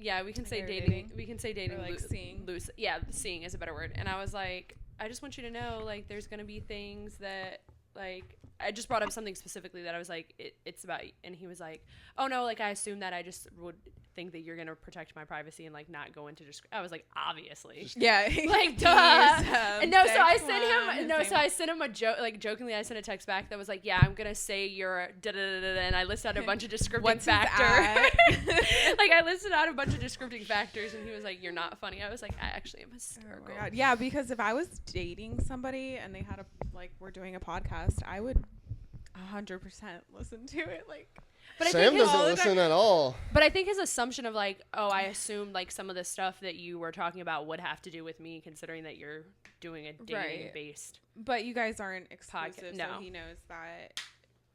Yeah, we can say dating. We can say dating. Or like seeing. Loose. Yeah, seeing is a better word. And I was like, I just want you to know, like, there's gonna be things that, like, I just brought up something specifically that I was like, it's about, and he was like, oh no, like, I assume that I just would think that you're gonna protect my privacy and like not go into I was like, obviously, yeah, like duh. And no, so I sent him a joke, like jokingly, I sent a text back that was like, yeah, I'm gonna say you're da da da da, and I listed out a bunch of descriptive factors. Like I listed out a bunch of descriptive factors, and he was like, you're not funny. I was like, I actually am hysterical. Oh my God. Yeah, because if I was dating somebody and they had we're doing a podcast, I would 100% listen to it. Like, but Sam doesn't listen at all. But I think his assumption of like, oh, I assumed like some of the stuff that you were talking about would have to do with me, considering that you're doing a dating based. But you guys aren't exclusive, no. so he knows that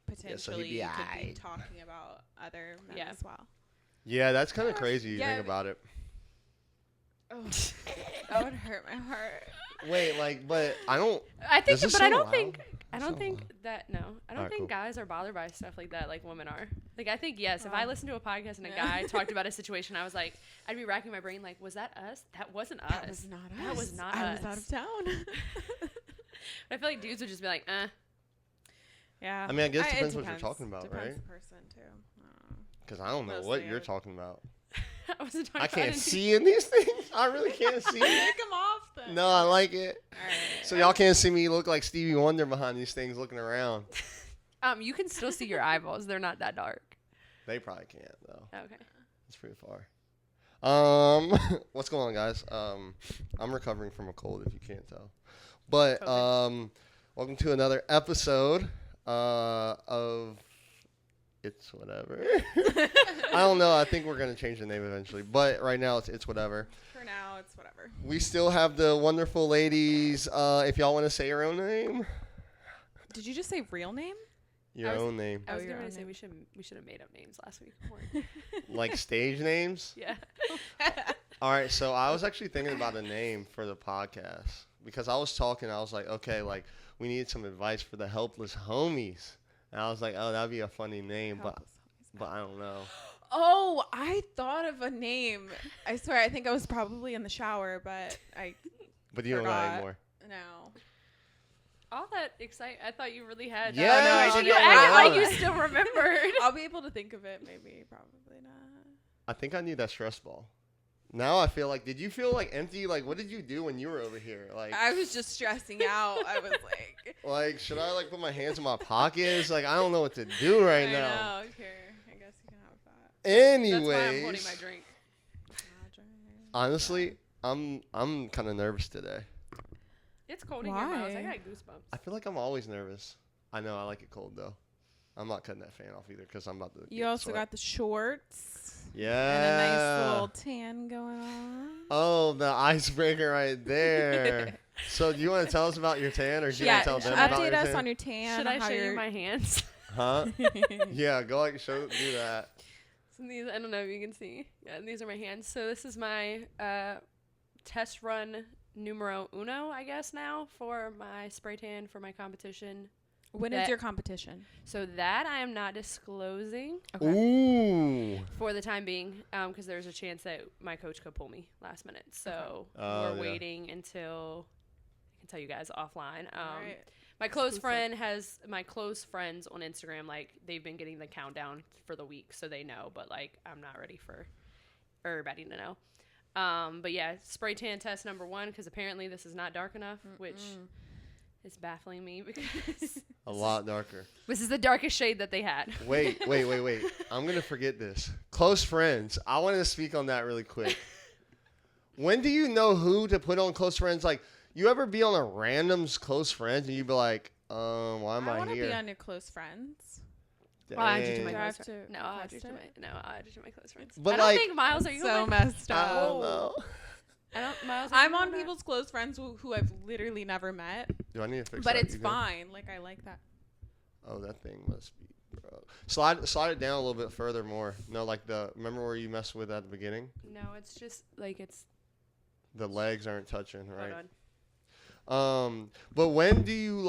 potentially you could be talking about other men as well. Yeah, that's kind of crazy. You think about it. Oh, that would hurt my heart. Wait, like, but I don't. I think, but I don't think. I don't think that. No, I don't think guys are bothered by stuff like that, like women are. Like, I think yes. If I listened to a podcast and a guy talked about a situation, I was like, I'd be racking my brain, like, was that us? That wasn't us. That was not us. That was not us. I was out of town. But I feel like dudes would just be like, Yeah. I mean, I guess it depends what you're talking about, right? Depends the person too. Because I don't know what you're talking about. I can't see in these things. I really can't see. Take them off then. No, I like it. All right. So y'all can't see me look like Stevie Wonder behind these things looking around. You can still see your eyeballs. They're not that dark. They probably can't though. Okay. It's pretty far. What's going on, guys? I'm recovering from a cold, if you can't tell. But welcome to another episode of It's Whatever. I don't know. I think we're going to change the name eventually. But right now, it's Whatever. For now, it's whatever. We still have the wonderful ladies. If y'all want to say your own name. Did you just say real name? Your own name. I was going to say we should have made up names last week. Like stage names? Yeah. All right. So I was actually thinking about a name for the podcast. Because I was talking. I was like, okay, like we needed some advice for the helpless homies. And I was like, oh, that'd be a funny name, but I don't know. Oh, I thought of a name. I swear, I think I was probably in the shower, but But you don't know anymore. No. All that excitement. I thought you really had. Yeah, no, I didn't. You acted like you still remembered. I'll be able to think of it, maybe, probably not. I think I need that stress ball. Now I feel like, did you feel like empty? Like, what did you do when you were over here? Like, I was just stressing out. I was like, should I like put my hands in my pockets? Like, I don't know what to do right now. I know. Okay, I guess you can have that. Anyways, that's why I'm holding my drink. Honestly, I'm kind of nervous today. It's cold in your house. I got goosebumps. I feel like I'm always nervous. I know I like it cold though. I'm not cutting that fan off either because I'm about to. You also got the shorts. Yeah. And a nice little tan going on. Oh, the icebreaker right there. So do you want to tell us about your tan, or do you want to tell them about your tan? Update us on your tan. Should I show you my hands? Huh? Yeah, go like do that. So these, I don't know if you can see. Yeah, these are my hands. So this is my test run numero uno, I guess now, for my spray tan for my competition. When is your competition? So that I am not disclosing. Okay. Ooh. For the time being, because there's a chance that my coach could pull me last minute. So we're waiting until I can tell you guys offline. Right. My close friends on Instagram, like they've been getting the countdown for the week, so they know. But like I'm not ready for everybody to know. But yeah, spray tan test number 1, because apparently this is not dark enough, which is baffling me because a lot darker. This is the darkest shade that they had. Wait. I'm going to forget this. Close friends. I want to speak on that really quick. When do you know who to put on close friends? Like, you ever be on a random's close friends and you be like, why am I here? I want to be on your close friends. Well, I add you to my close friends. No, I'll add you to my close friends. But I don't think Miles, are you so messed up? I don't know. I'm on people's close friends who I've literally never met. Do I need to fix that? But it's fine. Like, I like that. Oh, that thing must be, bro. Slide it down a little bit further more. No, like remember where you messed with at the beginning? No, it's just like the legs aren't touching, right? Hold on. But when do you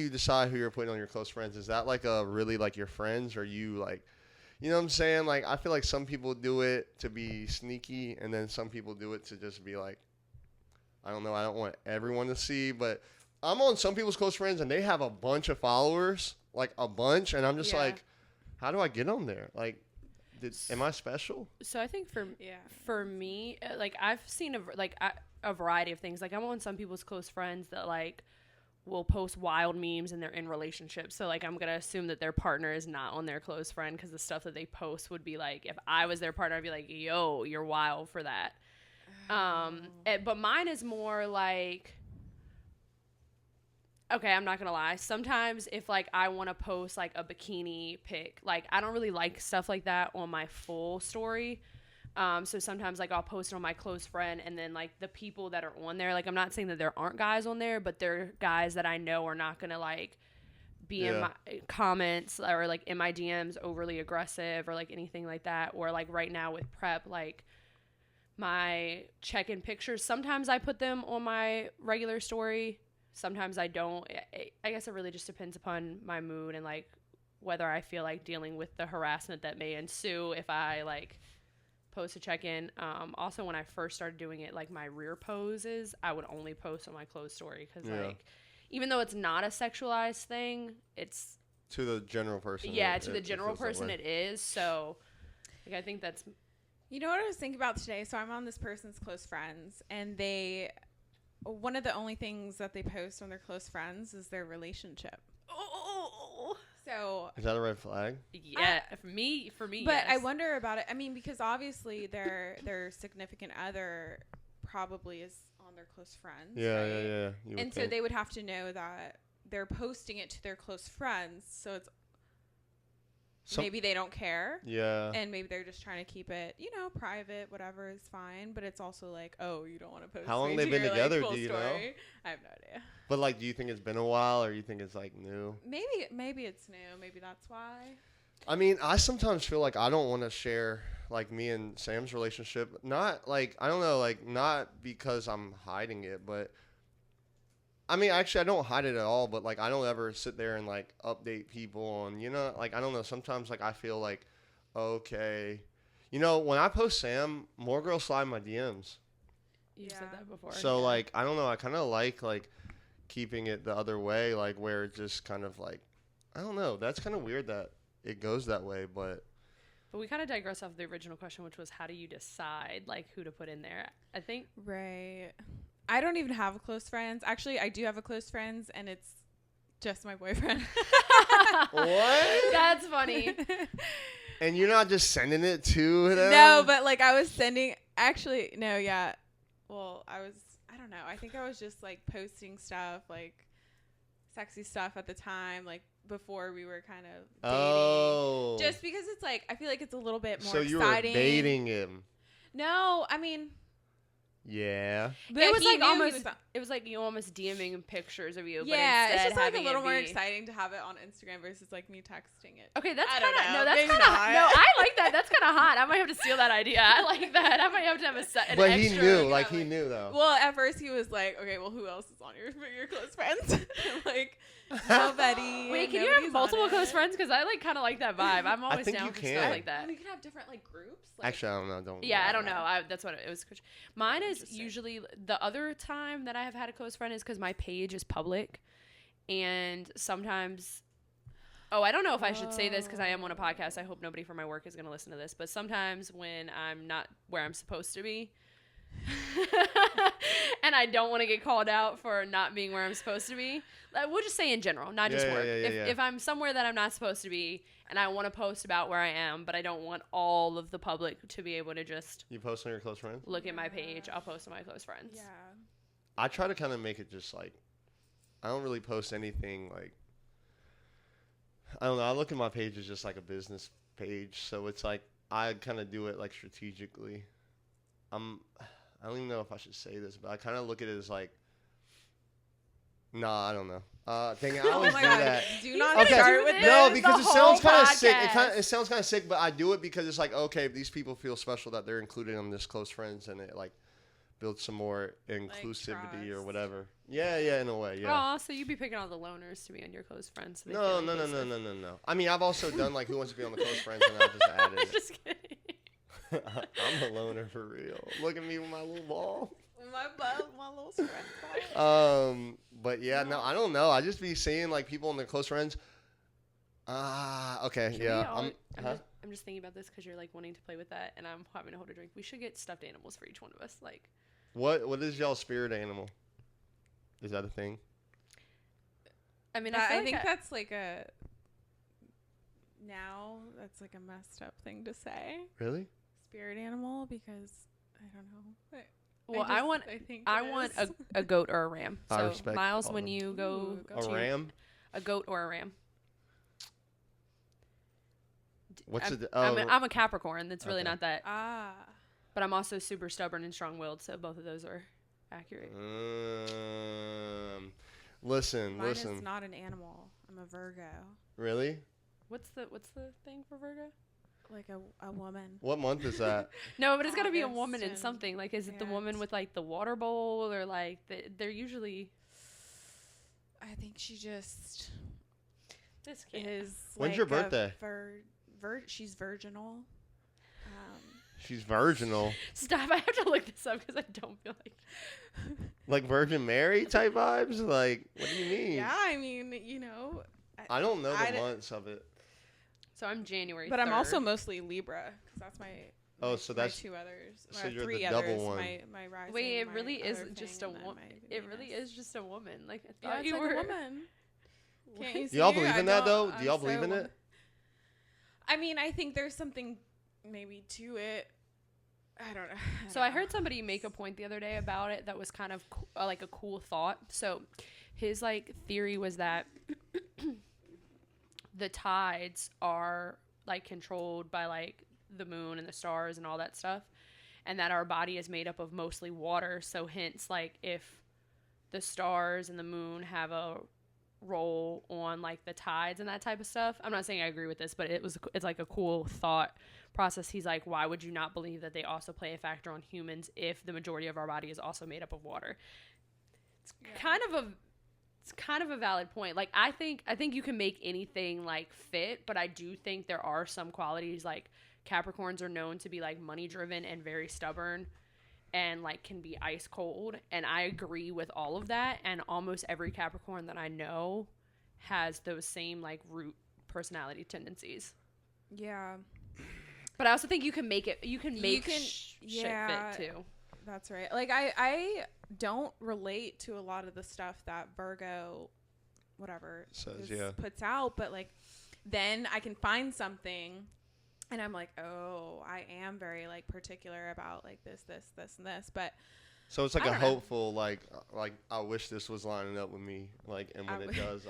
decide who you're putting on your close friends? Is that like a really like your friends, or you like You know what I'm saying? Like, I feel like some people do it to be sneaky, and then some people do it to just be like, I don't know, I don't want everyone to see, but I'm on some people's close friends, and they have a bunch of followers, like a bunch, and I'm just like, how do I get on there? Like, am I special? So I think for me, like, I've seen a variety of things. Like, I'm on some people's close friends that, like, will post wild memes and they're in relationships. So, like, I'm going to assume that their partner is not on their close friend because the stuff that they post would be like, if I was their partner, I'd be like, yo, you're wild for that. But mine is more like, okay, I'm not going to lie. Sometimes if, like, I want to post, like, a bikini pic, like, I don't really like stuff like that on my full story. So sometimes, like, I'll post it on my close friend, and then, like, the people that are on there, like, I'm not saying that there aren't guys on there, but they're guys that I know are not going to, like, be in my comments or, like, in my DMs overly aggressive or, like, anything like that. Or, like, right now with prep, like, my check-in pictures, sometimes I put them on my regular story. Sometimes I don't. I guess it really just depends upon my mood and, like, whether I feel like dealing with the harassment that may ensue if I, like, post a check-in. Also, when I first started doing it, like, my rear poses, I would only post on my closed story because, like, even though it's not a sexualized thing, it's... To the general person. Yeah, to the general person it is. So, like, I think that's... You know what I was thinking about today? So I'm on this person's close friends, and one of the only things that they post on their close friends is their relationship. Oh, so is that a red flag? Yeah, for me. But yes. I wonder about it. I mean, because obviously their significant other probably is on their close friends. Yeah, right? yeah. And so they would have to know that they're posting it to their close friends. So it's maybe they don't care. Yeah. And maybe they're just trying to keep it, private, whatever is fine. But it's also like, oh, you don't want to post. How long they've been together, like, do you know? I have no idea. But, like, do you think it's been a while, or you think it's, like, new? Maybe it's new. Maybe that's why. I mean, I sometimes feel like I don't want to share, like, me and Sam's relationship. Not, like, I don't know, like, not because I'm hiding it, but... I mean, actually, I don't hide it at all, but, like, I don't ever sit there and, like, update people on, like, I don't know. Sometimes, like, I feel like, okay. When I post Sam, more girls slide in my DMs. You said that before. So, like, I don't know. I kind of like, keeping it the other way, like, where it just kind of, like, I don't know. That's kind of weird that it goes that way, but... But we kind of digress off the original question, which was how do you decide, like, who to put in there? I think... Right. I don't even have close friends. Actually, I do have a close friends, and it's just my boyfriend. What? That's funny. And you're not just sending it to them? No, but, like, I was sending... Actually, no, yeah. Well, I don't know. I think I was just, like, posting stuff, like, sexy stuff at the time, like, before we were kind of dating. Oh. Just because it's, like, I feel like it's a little bit more exciting. So you were dating him? No, I mean... Yeah. But it was like you almost DMing pictures of you. Yeah, but it's just like a little more exciting to have it on Instagram versus like me texting it. Okay, that's kind of no, that's kind of no. I like that. That's kind of hot. I might have to steal that idea. I like that. I might have to have But he knew, like he knew though. Well, at first he was like, okay, well, who else is on your close friends? Like nobody. Wait, can you have multiple close friends? Because I like kind of like that vibe. I'm always down for stuff like that. We can have different like groups. Like, actually, I don't know. Yeah, I don't know. That's what it was. Mine is usually the other time that I have had a close friend is because my page is public, and sometimes. Oh, I don't know if I should say this because I am on a podcast. I hope nobody from my work is going to listen to this. But sometimes when I'm not where I'm supposed to be, and I don't want to get called out for not being where I'm supposed to be, we'll just say in general, not just work. If I'm somewhere that I'm not supposed to be and I want to post about where I am, but I don't want all of the public to be able to just... You post on your close friends? Look at my page. I'll post on my close friends. Yeah. I try to kind of make it just like... I don't really post anything like... I don't know. I look at my page as just like a business page. So it's like I kind of do it like strategically. I don't even know if I should say this, but I kind of look at it as like... Nah, I don't know. Dang it, I always do that. Do not start with this. No, because it sounds kind of sick. It sounds kind of sick, but I do it because it's like, okay, these people feel special that they're included on this close friends, and it like build some more inclusivity or trust. whatever. Yeah, in a way, yeah. Oh, so you'd be picking all the loners to be on your close friends. So No. I mean, I've also done like Who Wants to Be on the Close Friends, and I just added it. Just kidding. I'm a loner for real. Look at me with my little ball. My little spread ball. But yeah, no, I don't know. I just be seeing like people and their close friends. Okay, yeah. I'm just thinking about this because you're like wanting to play with that, and I'm having to hold a drink. We should get stuffed animals for each one of us. Like, what is y'all's spirit animal? Is that a thing? I mean, I think that's like a messed up thing to say. Really? Spirit animal, because I don't know. Well, I want a goat or a ram. So Miles, when you go a ram, a goat or a ram. What's it? I'm a Capricorn. That's really not that. But I'm also super stubborn and strong-willed, so both of those are accurate. Listen. Mine is not an animal. I'm a Virgo. Really? What's the thing for Virgo? Like a woman. What month is that? No, but it's got to be a woman in something. Like, is it the woman with like the water bowl, or like they're usually? I think she just. This kid is. When's like your birthday? She's virginal. She's virginal. Stop! I have to look this up because I don't feel like. Like Virgin Mary type vibes. Like, what do you mean? Yeah, I mean, you know. I don't know the months of it. So I'm January. But 3rd. I'm also mostly Libra because that's my. So that's my 2 others. So you're three the others, double one. My rising. Wait, it my really is other just thing, a woman. It really Venus. is just a woman. Like I Yeah, thought it's you like were a woman. Can't you Do y'all see? believe in that though? Do y'all believe in it? I mean, I think there's something maybe to it. I don't know. So I heard somebody make a point the other day about it that was kind of like a cool thought. So his like theory was that the tides are like controlled by like the moon and the stars and all that stuff, and that our body is made up of mostly water. So hence, like, if the stars and the moon have a role on like the tides and that type of stuff. I'm not saying I agree with this, but it's like a cool thought process. He's like, why would you not believe that they also play a factor on humans if the majority of our body is also made up of water? It's kind of a valid point. Like, I think you can make anything like fit, but I do think there are some qualities, like Capricorns are known to be like money driven and very stubborn and like can be ice cold, and I agree with all of that, and almost every Capricorn that I know has those same like root personality tendencies. Yeah. But I also think you can make it, shit fit too. That's right. Like I don't relate to a lot of the stuff that Virgo puts out, but like then I can find something and I'm like, oh, I am very like particular about like this, and this. But so it's like a hopeful, like I wish this was lining up with me, like, and when it does,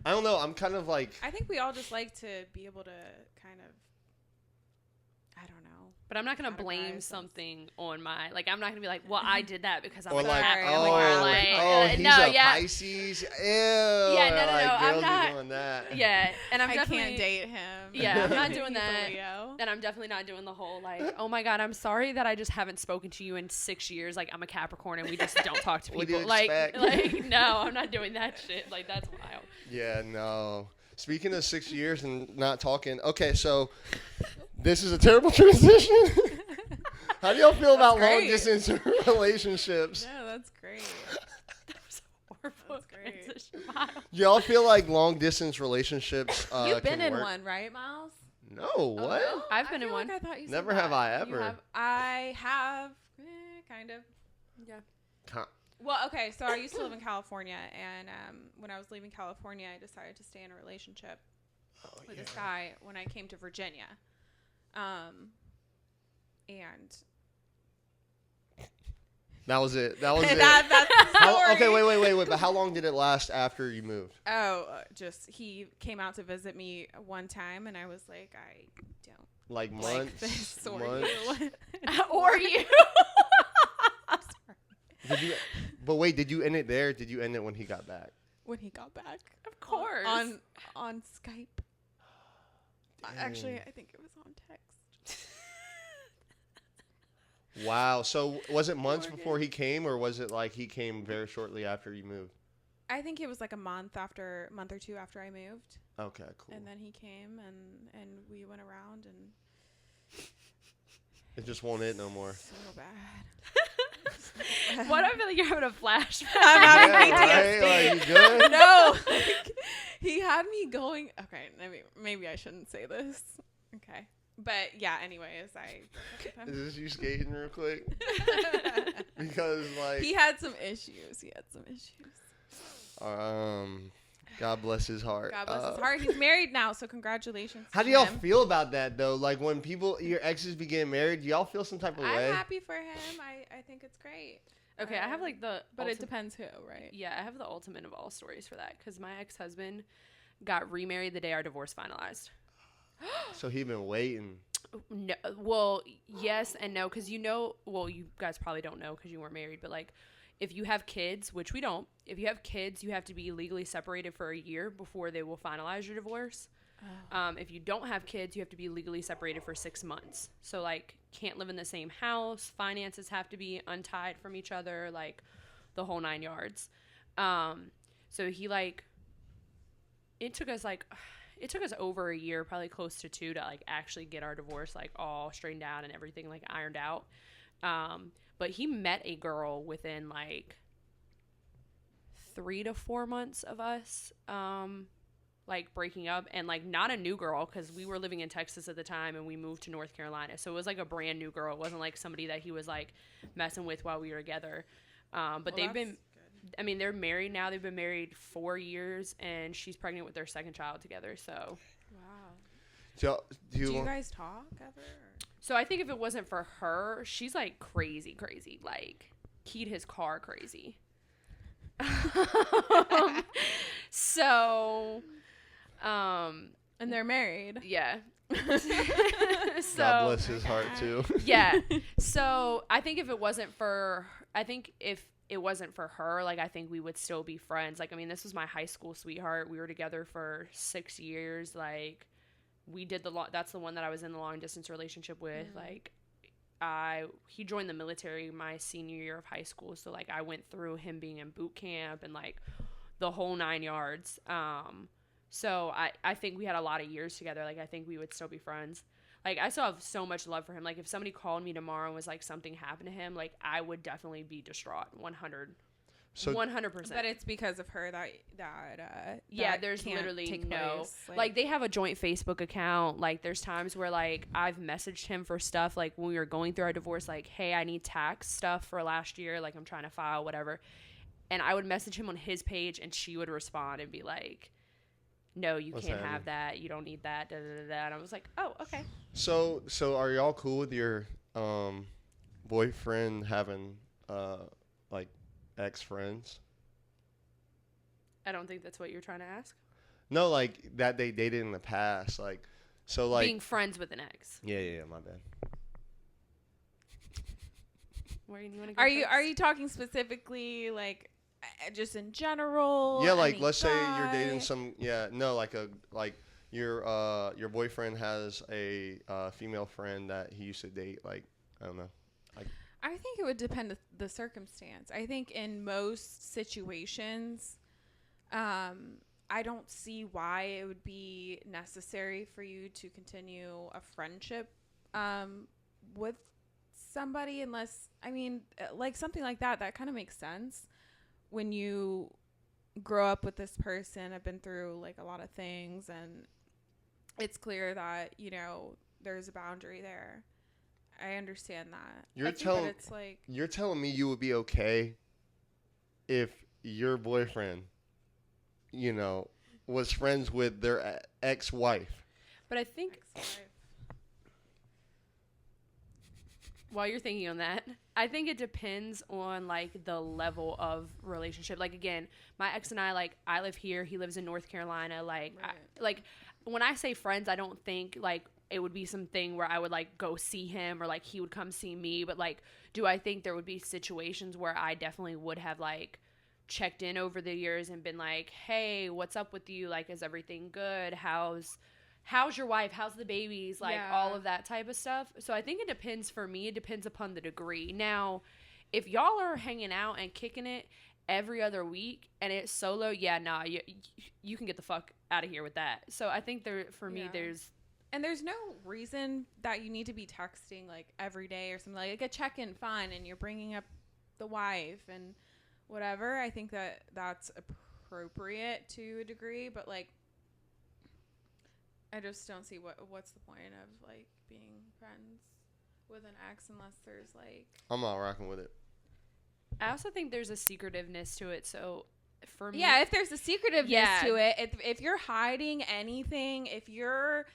I don't know. I'm kind of like. I think we all just like to be able to kind of. I don't know. But I'm not gonna blame something on my, like, I'm not gonna be like, well, I did that because I'm a like, Capricorn. He's a Pisces. Ew. Yeah, no, I'm not doing that. Yeah, and I can't date him. Yeah, I'm not doing that. And I'm definitely not doing the whole like, oh my god, I'm sorry that I just haven't spoken to you in 6 years. Like, I'm a Capricorn and we just don't talk to people. What do you like, expect? No, I'm not doing that shit. Like, that's wild. Yeah, no. Speaking of 6 years and not talking, okay, so this is a terrible transition. How do y'all feel about long distance relationships? No, that's great. That was a horrible transition. Y'all feel like long distance relationships You've been in work? one, right, Miles? No, what? No? I've been in one. Like I thought you Never said have that. I ever. I have, kind of. Yeah. Well, okay, so I used to live in California, and when I was leaving California, I decided to stay in a relationship with this guy when I came to Virginia. And that was it. That was that's it. the story. Okay, wait. But how long did it last after you moved? Oh, just he came out to visit me one time, and I was like, I don't like months, like this or months? you. Or you. I'm sorry. But wait, did you end it there? Did you end it when he got back? When he got back, of course, on Skype. Actually, I think it was on text. Wow. So was it months before he came, or was it like he came very shortly after you moved? I think it was like a month or two after I moved. Okay, cool. And then he came and we went around and it just won't hit no more. So bad. Why do I feel like you're having a flashback? I'm having PTSD. Right? Like, you good? No. He had me going. Okay, maybe I shouldn't say this. Okay. But yeah, anyways, Is this you skating real quick? Because like he had some issues. God bless his heart. God bless his heart. He's married now, so congratulations. How do y'all feel about that though? Like when your exes be getting married, do y'all feel some type of way? I'm happy for him. I think it's great. Okay, I have like but it depends who, right? Yeah, I have the ultimate of all stories for that because my ex-husband got remarried the day our divorce finalized. So he been waiting. No, well, yes and no, because you guys probably don't know because you weren't married, but like, if you have kids, which we don't, if you have kids, you have to be legally separated for a year before they will finalize your divorce. If you don't have kids, you have to be legally separated for 6 months. So like, can't live in the same house. Finances have to be untied from each other, like the whole 9 yards. So he like, it took us over a year, probably close to 2, to like actually get our divorce like all straightened out and everything like ironed out. But he met a girl within like 3 to 4 months of us like breaking up, and like not a new girl because we were living in Texas at the time and we moved to North Carolina. So it was like a brand new girl. It wasn't like somebody that he was like messing with while we were together. But they've been I mean, they're married now. They've been married 4 years, and she's pregnant with their second child together. So, wow. So, do you guys talk ever? Or? So I think if it wasn't for her, she's like crazy, like keyed his car crazy. And they're married. Yeah. So, God bless his heart too. Yeah. So I think if it wasn't for her, like, I think we would still be friends. Like, I mean, this was my high school sweetheart. We were together for 6 years. Like, we did that's the one that I was in the long distance relationship with. Mm-hmm. Like, he joined the military my senior year of high school. So like, I went through him being in boot camp and like the whole 9 yards. So I think we had a lot of years together. Like, I think we would still be friends. Like, I still have so much love for him. Like, if somebody called me tomorrow and was like, something happened to him, like, I would definitely be distraught. 100%. But it's because of her that yeah, there's literally no, like, they have a joint Facebook account. Like, there's times where, like, I've messaged him for stuff, like, when we were going through our divorce, like, hey, I need tax stuff for last year. Like, I'm trying to file, whatever. And I would message him on his page, and she would respond and be like, no, you can't have that. You don't need that. Da, da, da, da. And I was like, oh, okay. So are y'all cool with your boyfriend having like ex-friends? I don't think that's what you're trying to ask. No, like that they dated in the past, like so like being friends with an ex. Yeah, my bad. Where you want to go? Are you talking specifically like just in general? Yeah, like let's say you're dating like your boyfriend has a female friend that he used to date. Like, I don't know. I think it would depend on the circumstance. I think in most situations, I don't see why it would be necessary for you to continue a friendship with somebody unless, I mean, like something like that kind of makes sense. When you grow up with this person, I've been through like a lot of things, and it's clear that, you know, there's a boundary there. I understand that. You're telling me you would be okay if your boyfriend, you know, was friends with their ex-wife. But I think while you're thinking on that, I think it depends on like the level of relationship. Like, again, my ex and I, like, I live here, he lives in North Carolina. Like, right. When I say friends, I don't think like it would be something where I would like go see him or like he would come see me. But like, do I think there would be situations where I definitely would have like checked in over the years and been like, hey, what's up with you? Like, is everything good? How's how's your wife? How's the babies? Like, all of that type of stuff. So I think it depends for me. It depends upon the degree. Now, if y'all are hanging out and kicking it every other week and it's solo, you can get the fuck out of here with that. So I think for me, there's no reason that you need to be texting like every day or something, like a check-in, fine, and you're bringing up the wife and whatever. I think that's appropriate to a degree, but like I just don't see what's the point of like being friends with an ex unless there's like, I'm not rocking with it. I also think there's a secretiveness to it. So for me, if there's a secretiveness to it, if you're hiding anything, if you're,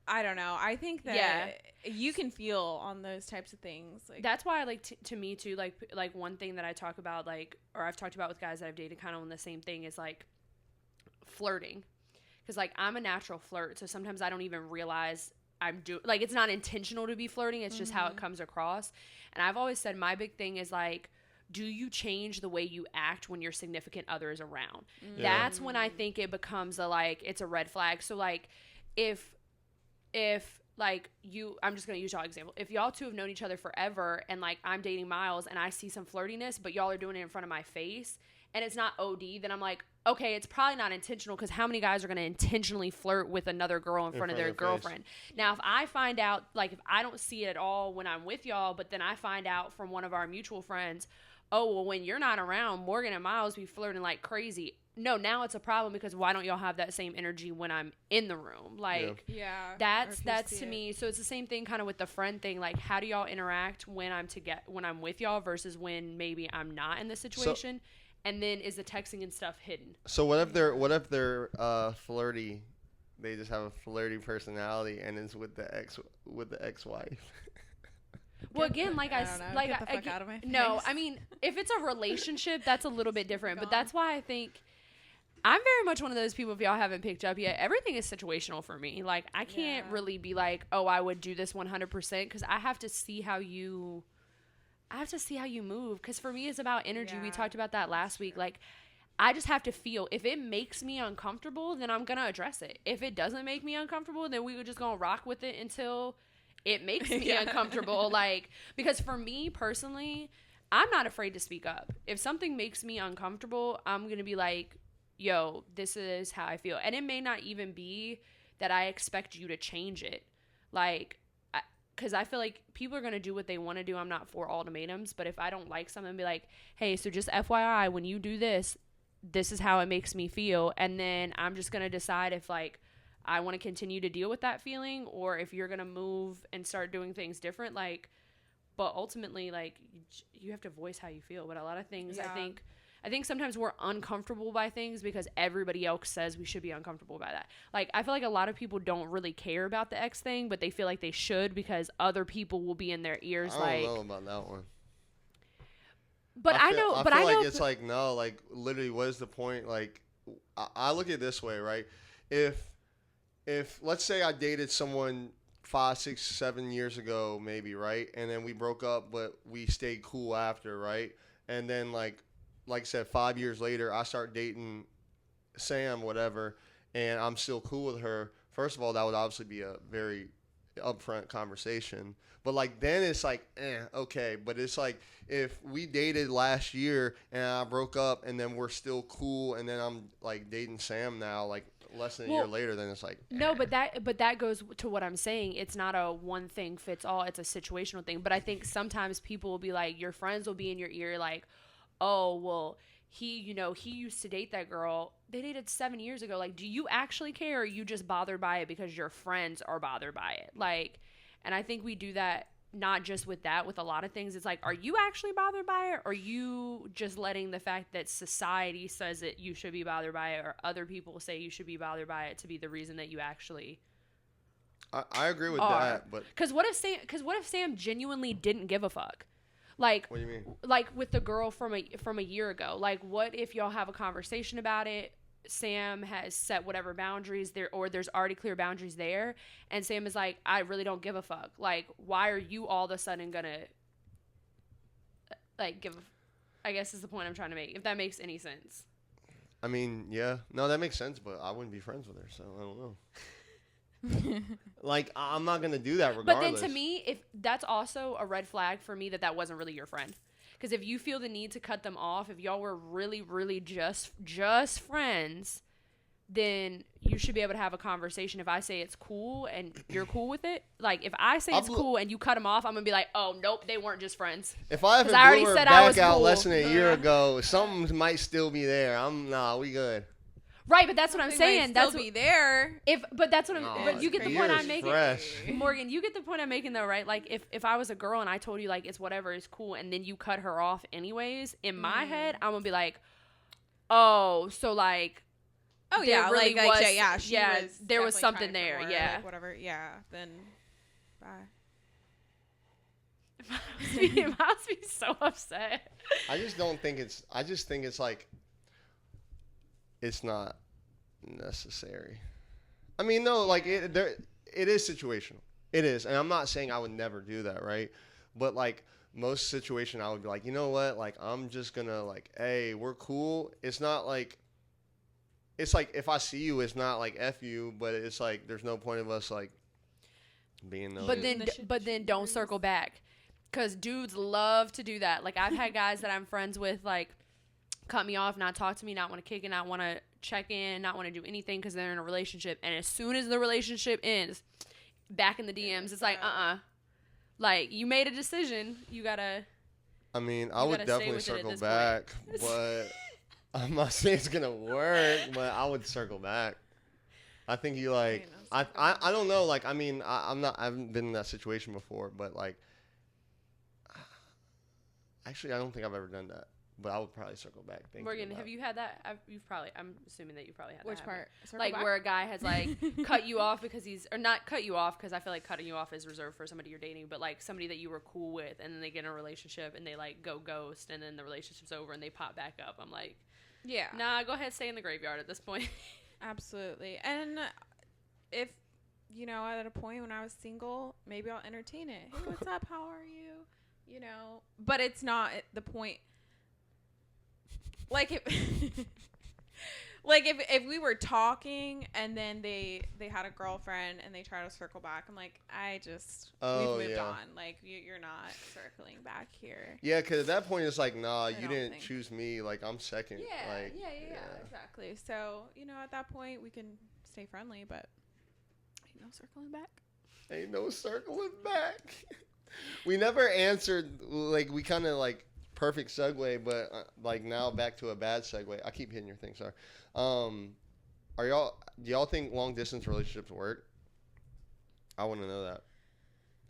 I don't know, I think that you can feel on those types of things. Like, that's why I like to me too, like one thing that I talk about, like, or I've talked about with guys that I've dated kind of on the same thing, is like flirting. Because like I'm a natural flirt, so sometimes I don't even realize like it's not intentional to be flirting, it's just how it comes across. And I've always said my big thing is like, do you change the way you act when your significant other is around? That's when I think it becomes it's a red flag. So like if like I'm just going to use y'all example. If y'all two have known each other forever and like I'm dating Miles and I see some flirtiness, but y'all are doing it in front of my face and it's not OD, then I'm like, okay, it's probably not intentional, because how many guys are going to intentionally flirt with another girl in front of their girlfriend? Now, if I find out, like if I don't see it at all when I'm with y'all, but then I find out from one of our mutual friends, oh, well, when you're not around, Morgan and Miles be flirting like crazy. No, now it's a problem, because why don't y'all have that same energy when I'm in the room? Like, that's to me. So it's the same thing kind of with the friend thing. Like, how do y'all interact when I'm with y'all versus when maybe I'm not in the situation? And then is the texting and stuff hidden? So what if they're flirty? They just have a flirty personality and it's with the ex-wife. Well, again, like get the fuck out of my face. No, I mean, if it's a relationship, that's a little bit different. But that's why I think I'm very much one of those people, if y'all haven't picked up yet, everything is situational for me. Like, I can't really be like, oh, I would do this 100%, because I have to see how you move. Because for me, it's about energy. We talked about that last week. Like, I just have to feel. If it makes me uncomfortable, then I'm going to address it. If it doesn't make me uncomfortable, then we were just going to rock with it until it makes me uncomfortable. Like, because for me personally, I'm not afraid to speak up. If something makes me uncomfortable, I'm going to be like, yo, this is how I feel. And it may not even be that I expect you to change it. Like, because I feel like people are going to do what they want to do. I'm not for ultimatums. But if I don't like something, be like, hey, so just FYI, when you do this, this is how it makes me feel. And then I'm just going to decide if, like, I want to continue to deal with that feeling, or if you're going to move and start doing things different. Like, but ultimately, like, you have to voice how you feel. But a lot of things, I think sometimes we're uncomfortable by things because everybody else says we should be uncomfortable by that. Like, I feel like a lot of people don't really care about the ex thing, but they feel like they should because other people will be in their ears. I don't know about that one. But I feel like it's like, no, like, literally, what is the point? Like, I look at it this way, right? If let's say I dated someone 5, 6, 7 years ago, maybe, right? And then we broke up, but we stayed cool after, right? And then, like I said, 5 years later, I start dating Sam, whatever, and I'm still cool with her. First of all, that would obviously be a very upfront conversation. But, like, then it's like, okay. But it's like, if we dated last year and I broke up and then we're still cool and then I'm, like, dating Sam now, like, less than a year later, then it's like, no, but that goes to what I'm saying. It's not a one thing fits all. It's a situational thing. But I think sometimes people will be like, your friends will be in your ear like, oh, well, he used to date that girl. They dated 7 years ago. Like, do you actually care, or are you just bothered by it because your friends are bothered by it? Like, and I think we do that not just with that, with a lot of things. It's like, are you actually bothered by it, or are you just letting the fact that society says that you should be bothered by it, or other people say you should be bothered by it, to be the reason that you actually I agree with that, but because what if Sam genuinely didn't give a fuck? Like, what do you mean? Like with the girl from a year ago. Like, what if y'all have a conversation about it? Sam has set whatever boundaries there, or there's already clear boundaries there, and Sam is like, I really don't give a fuck. Like, why are you all of a sudden gonna like give? I guess is the point I'm trying to make. If that makes any sense. I mean, yeah, no, that makes sense, but I wouldn't be friends with her, so I don't know. Like, I'm not going to do that But regardless. then to me, if that's also a red flag for me that wasn't really your friend. Because if you feel the need to cut them off, if y'all were really, really just friends, then you should be able to have a conversation. If I say it's cool and you're cool with it, like if I say it's cool and you cut them off, I'm gonna be like, oh nope, they weren't just friends. If I haven't blew her back out less than a year ago, something might still be there. We good. Right, but that's what I'm saying. That's be there. But that's what I'm. But you get the point I'm making, fresh. Morgan. You get the point I'm making, though, right? Like, if I was a girl and I told you like it's whatever, it's cool, and then you cut her off anyways, in my head, I'm gonna be like, oh, so like, oh yeah, really she was there was something there, more, yeah, like, whatever, yeah. Then, bye. I must be so upset. I just don't think it's. I just think it's like. It's not necessary. I mean, no, like it is situational. It is, and I'm not saying I would never do that, right? But like most situation, I would be like, you know what? Like I'm just gonna like, hey, we're cool. It's not like. It's like if I see you, it's not like F you, but it's like there's no point of us like being those. But then don't circle back, because dudes love to do that. Like I've had guys that I'm friends with like. Cut me off, not talk to me, not want to kick it, not want to check in, not want to do anything because they're in a relationship. And as soon as the relationship ends, back in the DMs, it's like, like you made a decision, you gotta. I mean, I would definitely circle back, but I'm not saying it's gonna work. But I would circle back. I think you like. I don't know. Like I mean, I haven't been in that situation before, but like, actually, I don't think I've ever done that. But I would probably circle back. Morgan, have you had that? I'm assuming that you probably had that. Which part? Like where a guy has like cut you off because or not cut you off because I feel like cutting you off is reserved for somebody you're dating, but like somebody that you were cool with and then they get in a relationship and they like go ghost and then the relationship's over and they pop back up. I'm like, yeah, nah, go ahead, stay in the graveyard at this point. Absolutely. And if, at a point when I was single, maybe I'll entertain it. Hey, what's up? How are you? But it's not at the point. Like if we were talking and then they had a girlfriend and they try to circle back, I'm like, we've moved on. Like you're not circling back here. Yeah, because at that point it's like, nah, you didn't choose me. Like I'm second. Yeah, like, yeah, exactly. So at that point we can stay friendly, but ain't no circling back. Ain't no circling back. We never answered. Like we kind of like. Perfect segue, but like now back to a bad segue. I keep hitting your thing, sorry. Do y'all think long distance relationships work? I want to know that.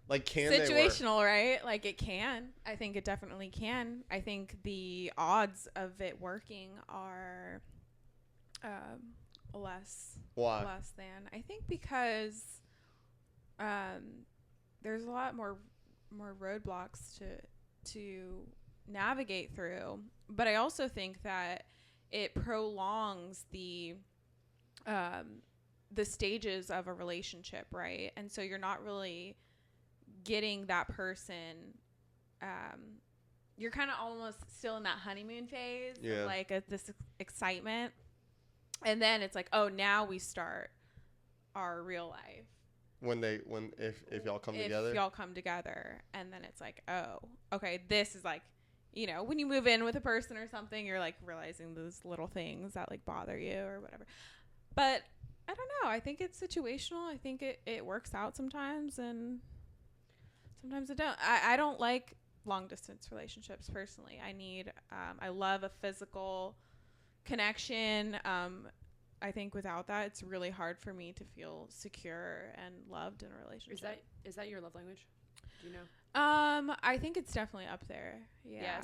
Like, can they work? Situational, right? Like it can. I think it definitely can. I think the odds of it working are less. Why? Less than. I think because there's a lot more roadblocks to navigate through, but I also think that it prolongs the stages of a relationship, right? And so you're not really getting that person. You're kind of almost still in that honeymoon phase, of like this excitement, and then it's like, oh, now we start our real life. If y'all come together? If y'all come together, and then it's like, oh, okay, this is like, when you move in with a person or something, you're like realizing those little things that like bother you or whatever. But I don't know. I think it's situational. I think it works out sometimes, and sometimes it don't. I don't like long distance relationships personally. I love a physical connection. I think without that, it's really hard for me to feel secure and loved in a relationship. Is that your love language? Do you know? I think it's definitely up there. Yeah.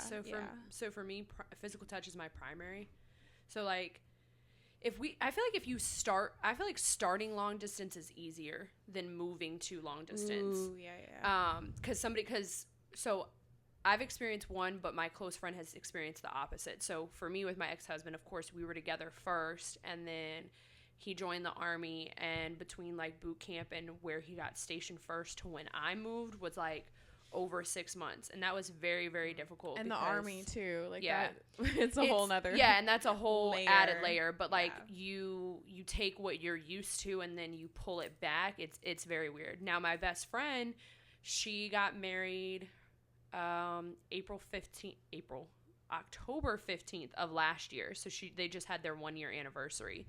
So for me, physical touch is my primary. So like, I feel like starting long distance is easier than moving to long distance. Ooh, yeah. So I've experienced one, but my close friend has experienced the opposite. So for me with my ex-husband, of course, we were together first, and then he joined the Army, and between like boot camp and where he got stationed first to when I moved was like over 6 months, and that was very, very difficult. And the army too, like yeah, that, it's whole nother and that's a whole layer. added layer. But like you take what you're used to and then you pull it back. It's very weird. Now my best friend, she got married October 15th of last year. So they just had their 1-year anniversary.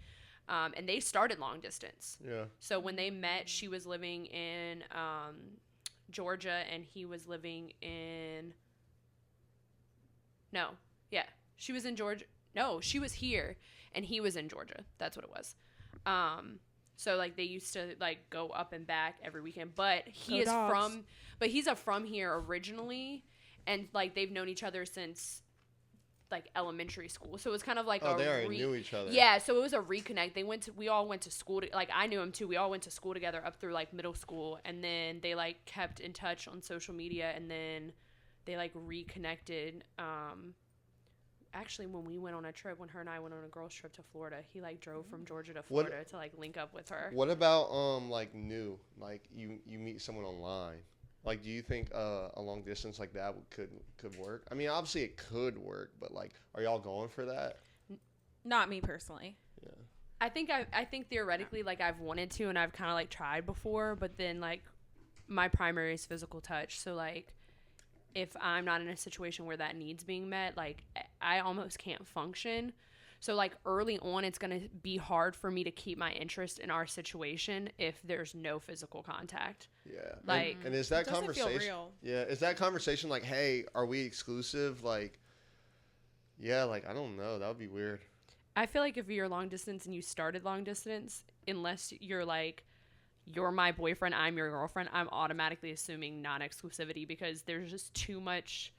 And they started long distance. Yeah. So when they met, she was living in Georgia and he was living in she was in Georgia. No, she was here and he was in Georgia. That's what it was. So like they used to like go up and back every weekend, but he's from here originally, and like they've known each other since like elementary school. So it was kind of like they already knew each other. Yeah, so it was a reconnect. We all went to school like I knew him too. We all went to school together up through like middle school, and then they like kept in touch on social media, and then they like reconnected. Actually, when we went on a trip, when her and I went on a girls trip to Florida, he like drove from Georgia to Florida to like link up with her. What about like you meet someone online? Like, do you think a long distance like that could work? I mean, obviously it could work, but like, are y'all going for that? Not me personally. Yeah. I think theoretically, like I've wanted to, and I've kind of like tried before, but then like my primary is physical touch. So like, if I'm not in a situation where that needs being met, like I almost can't function. So like early on, it's going to be hard for me to keep my interest in our situation if there's no physical contact. Yeah. Like, and is that conversation? Feel real. Yeah. Is that conversation like, hey, are we exclusive? Like, yeah, like, I don't know. That would be weird. I feel like if you're long distance and you started long distance, unless you're like, you're my boyfriend, I'm your girlfriend, I'm automatically assuming non-exclusivity because there's just too much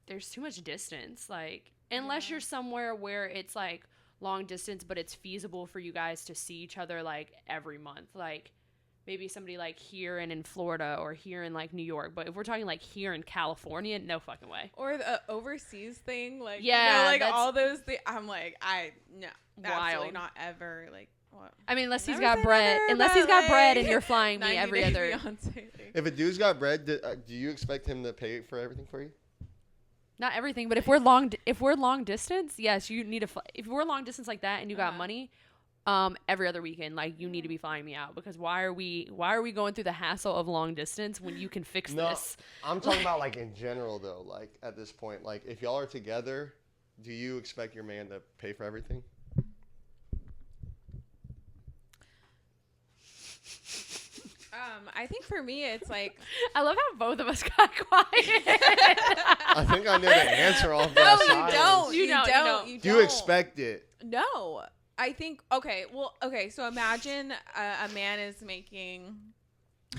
distance. Like, unless you're somewhere where it's like long distance, but it's feasible for you guys to see each other like every month. Like maybe somebody like here and in Florida or here in like New York. But if we're talking like here in California, no fucking way. Or the overseas thing, like, yeah, like all those things. I'm like, no, absolutely wild. not ever. Like, what? I mean, unless he's got bread. Unless he's got bread and you're flying me every other. If a dude's got bread, do you expect him to pay for everything for you? Not everything, but if we're long distance, yes, you need to. If we're long distance like that and you got money, every other weekend, like you need to be flying me out because why are we going through the hassle of long distance when you can fix this? I'm talking about like in general though. Like at this point, like if y'all are together, do you expect your man to pay for everything? I think for me, it's like I love how both of us got quiet. I think I know the answer off that side. No, you don't. Do you expect it? No, I think okay. So imagine a man is making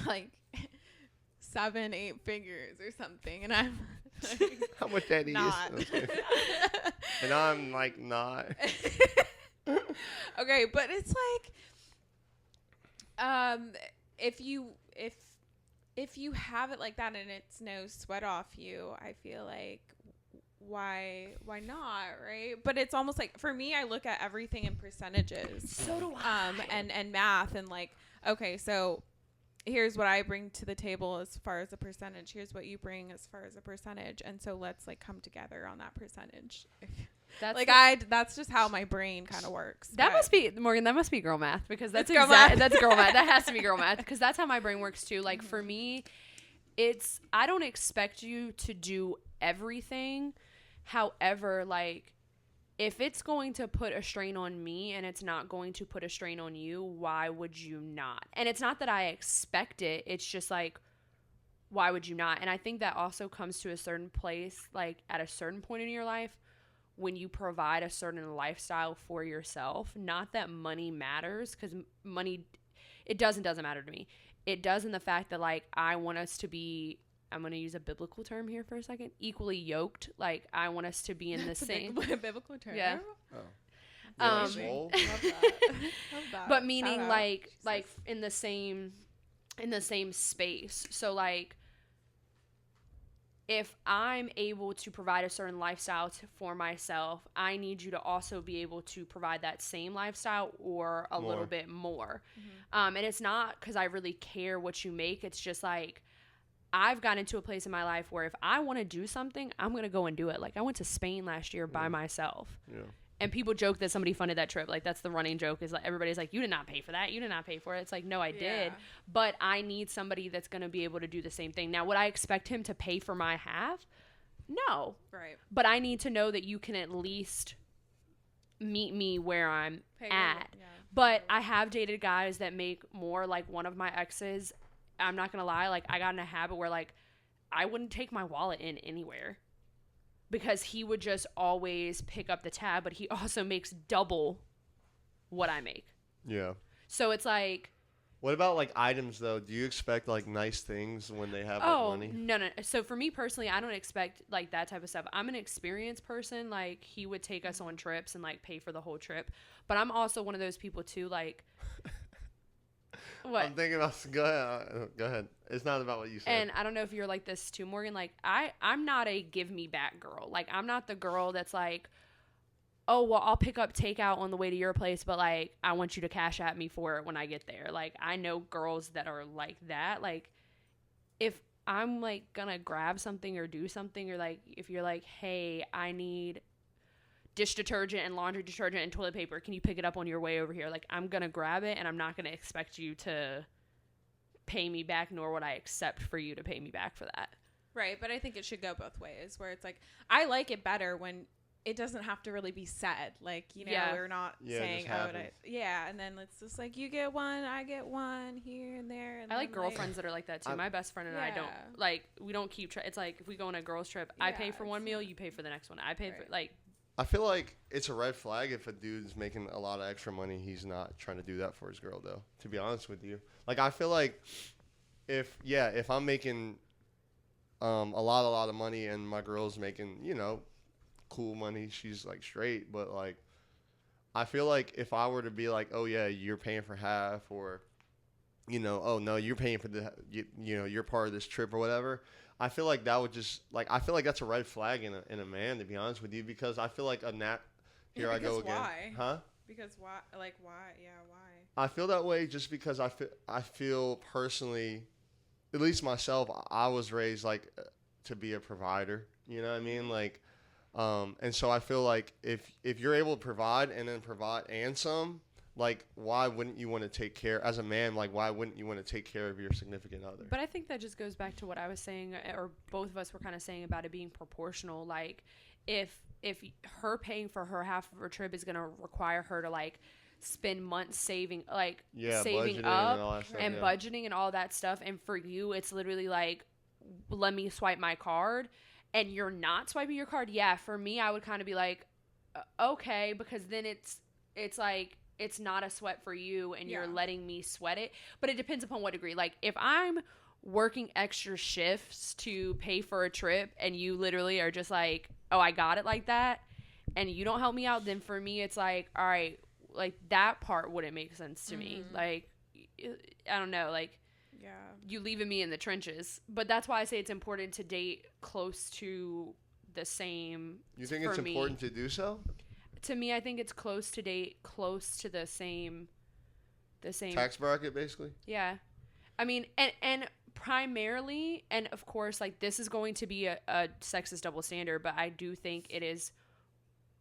like 7-8 figures or something, and I'm like, how much that not. is, and I'm like not. Okay, but it's like if you have it like that and it's no sweat off you, I feel like why not, right? But it's almost like for me, I look at everything in percentages. So do I. And math and like, okay, so here's what I bring to the table as far as a percentage. Here's what you bring as far as a percentage, and so let's like come together on that percentage. That's like that's just how my brain kind of works. That must be Morgan. That must be girl math because that's girl math. That's girl math. That has to be girl math because that's how my brain works too. Like for me, I don't expect you to do everything. However, like if it's going to put a strain on me and it's not going to put a strain on you, why would you not? And it's not that I expect it. It's just like, why would you not? And I think that also comes to a certain place, like at a certain point in your life, when you provide a certain lifestyle for yourself. Not that money matters, because money, it doesn't matter to me. It does in the fact that, like, I want us to be, I'm going to use a biblical term here for a second, equally yoked. Like, I want us to be in the same. Biblical term? Yeah. Oh. Love that. But meaning, like in the same space. So, like, if I'm able to provide a certain lifestyle for myself, I need you to also be able to provide that same lifestyle or a little bit more. Mm-hmm. And it's not because I really care what you make. It's just like, I've gotten to a place in my life where if I want to do something, I'm going to go and do it. Like, I went to Spain last year by myself. Yeah. And people joke that somebody funded that trip. Like, that's the running joke, is like, everybody's like, you did not pay for that. You did not pay for it. It's like, no, I did. But I need somebody that's going to be able to do the same thing. Now, would I expect him to pay for my half? No. Right. But I need to know that you can at least meet me where I'm at. Yeah. But I have dated guys that make more. Like, one of my exes, I'm not going to lie, like, I got in a habit where, like, I wouldn't take my wallet in anywhere because he would just always pick up the tab, but he also makes double what I make. Yeah. So it's like... What about, like, items, though? Do you expect, like, nice things when they have, like, money? No. So for me personally, I don't expect, like, that type of stuff. I'm an experienced person. Like, he would take us on trips and, like, pay for the whole trip. But I'm also one of those people, too, like... What? I'm thinking about... Go ahead. It's not about what you said. And I don't know if you're like this, too, Morgan. Like, I'm not a give-me-back girl. Like, I'm not the girl that's like... Oh, well, I'll pick up takeout on the way to your place, but, like, I want you to cash at me for it when I get there. Like, I know girls that are like that. Like, if I'm, like, gonna grab something or do something, or, like, if you're like, hey, I need dish detergent and laundry detergent and toilet paper, can you pick it up on your way over here? Like, I'm gonna grab it, and I'm not gonna expect you to pay me back, nor would I accept for you to pay me back for that. Right, but I think it should go both ways, where it's like, I like it better when it doesn't have to really be said, like, you know, we're not saying, and then it's just like, you get one, I get one, here and there. And I like girlfriends that are like that too. My best friend and I don't, like, we don't keep it's like, if we go on a girls trip, I pay for one meal, you pay for the next one. I pay for, like, I feel like it's a red flag if a dude's making a lot of extra money, he's not trying to do that for his girl, though, to be honest with you. Like, I feel like if I'm making a lot of money and my girl's making, you know, cool money, she's like straight, but like I feel like if I were to be like, oh yeah, you're paying for half, or you know, oh no, you're paying for the you know, you're part of this trip or whatever, I feel like that would just like, I feel like that's a red flag in a man, to be honest with you, because I feel like I go again. Why? Huh? Because why? Like, why? Yeah, why? I feel that way just because I feel personally, at least myself, I was raised like to be a provider, you know what I mean, like. And so I feel like if you're able to provide and then provide and some, like, why wouldn't you want to take care, as a man, like, why wouldn't you want to take care of your significant other? But I think that just goes back to what I was saying, or both of us were kind of saying about it being proportional. Like, if her paying for her half of her trip is going to require her to, like, spend months saving, like, saving up and budgeting and all that stuff, and for you, it's literally like, let me swipe my card, and you're not swiping your card, for me, I would kind of be like, okay, because then it's like, it's not a sweat for you, and you're letting me sweat it. But it depends upon what degree. Like, if I'm working extra shifts to pay for a trip, and you literally are just like, oh, I got it like that, and you don't help me out, then for me, it's like, all right, like, that part wouldn't make sense to me. Like, I don't know, like, you leaving me in the trenches. But that's why I say it's important to date close to the same. You think it's important to do so? To me, I think it's close to date close to the same tax bracket, basically. Yeah. I mean, and primarily, and of course, like, this is going to be a sexist double standard, but I do think it is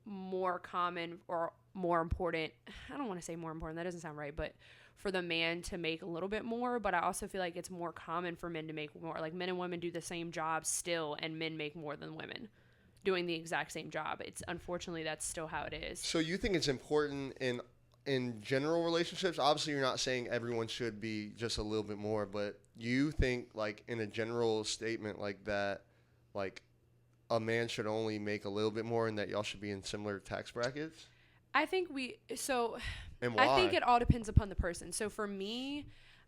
more common or more important. I don't want to say more important. That doesn't sound right, but for the man to make a little bit more, but I also feel like it's more common for men to make more. Like, men and women do the same job still, and men make more than women doing the exact same job. It's unfortunately, that's still how it is. So you think it's important in general relationships? Obviously, you're not saying everyone should be just a little bit more, but you think, like, in a general statement like that, like, a man should only make a little bit more and that y'all should be in similar tax brackets? I think and why? I think it all depends upon the person. So for me,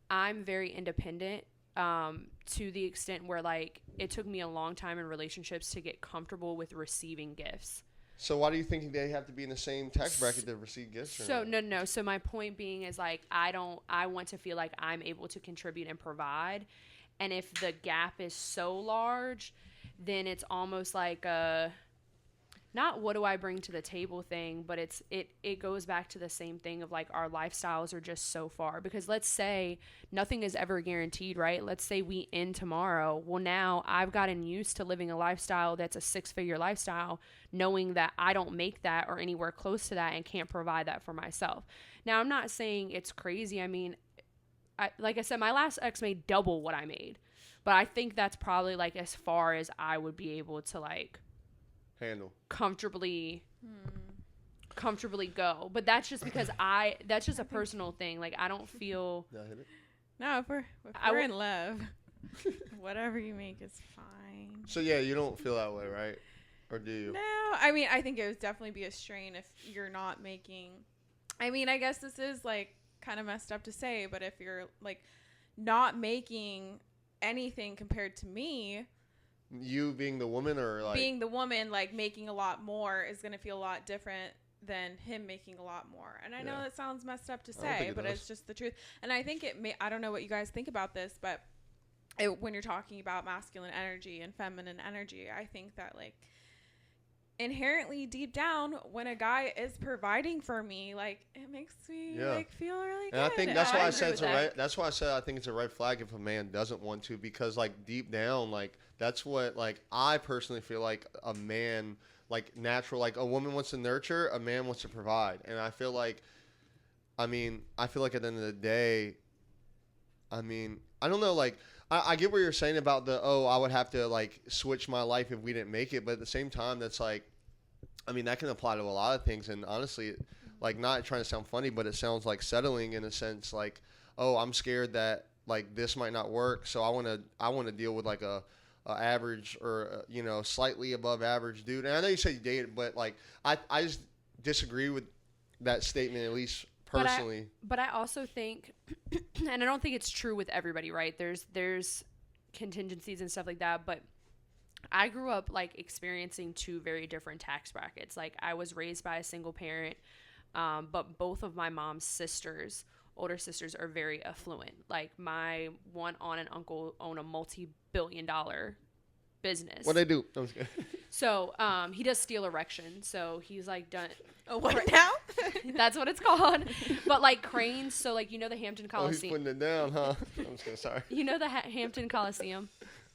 I'm very independent, to the extent where, like, it took me a long time in relationships to get comfortable with receiving gifts. So why do you think they have to be in the same tax bracket to receive gifts? So no. So my point being is, like, I want to feel like I'm able to contribute and provide. And if the gap is so large, then it's almost like not what do I bring to the table thing, but it goes back to the same thing of like our lifestyles are just so far, because let's say nothing is ever guaranteed, right? Let's say we end tomorrow. Well, now I've gotten used to living a lifestyle that's a 6-figure lifestyle, knowing that I don't make that or anywhere close to that and can't provide that for myself. Now, I'm not saying it's crazy. I mean, like I said, my last ex made double what I made, but I think that's probably like as far as I would be able to like handle comfortably go. But that's just because that's just a personal thing. Like I don't feel no, if we're in love, whatever you make is fine. So yeah, you don't feel that way, right? Or do you? No, I mean, I think it would definitely be a strain if you're not making, I mean, I guess this is like kind of messed up to say, but if you're like not making anything compared to me, you being the woman, or like being the woman, like making a lot more is going to feel a lot different than him making a lot more. And I know that sounds messed up to say, but it's just the truth. And I think I don't know what you guys think about this, but when you're talking about masculine energy and feminine energy, I think that like inherently deep down, when a guy is providing for me, like it makes me like feel really good. And I think that's why I said it's that's why I said I think it's a red flag if a man doesn't want to, because like deep down, like that's what like I personally feel like a man, like natural, like a woman wants to nurture, a man wants to provide. And I feel like at the end of the day, I mean, I don't know, like I get what you're saying about I would have to like switch my life if we didn't make it, but at the same time, that's like, I mean, that can apply to a lot of things. And honestly, like not trying to sound funny, but it sounds like settling in a sense, like, oh, I'm scared that like this might not work, so I want to deal with like a average or slightly above average dude. And I know you said you dated, but like I just disagree with that statement, at least personally. But I also think, and I don't think it's true with everybody, right? There's contingencies and stuff like that, but I grew up like experiencing two very different tax brackets. Like I was raised by a single parent, but both of my mom's older sisters are very affluent. Like my one aunt and uncle own a multi-billion-dollar business. What they do? So he does steel erection. So he's like done. Oh, what now? That's what it's called. But like cranes. So like the Hampton Coliseum. Oh, he's putting it down, huh? I'm just kidding. Sorry. The Hampton Coliseum.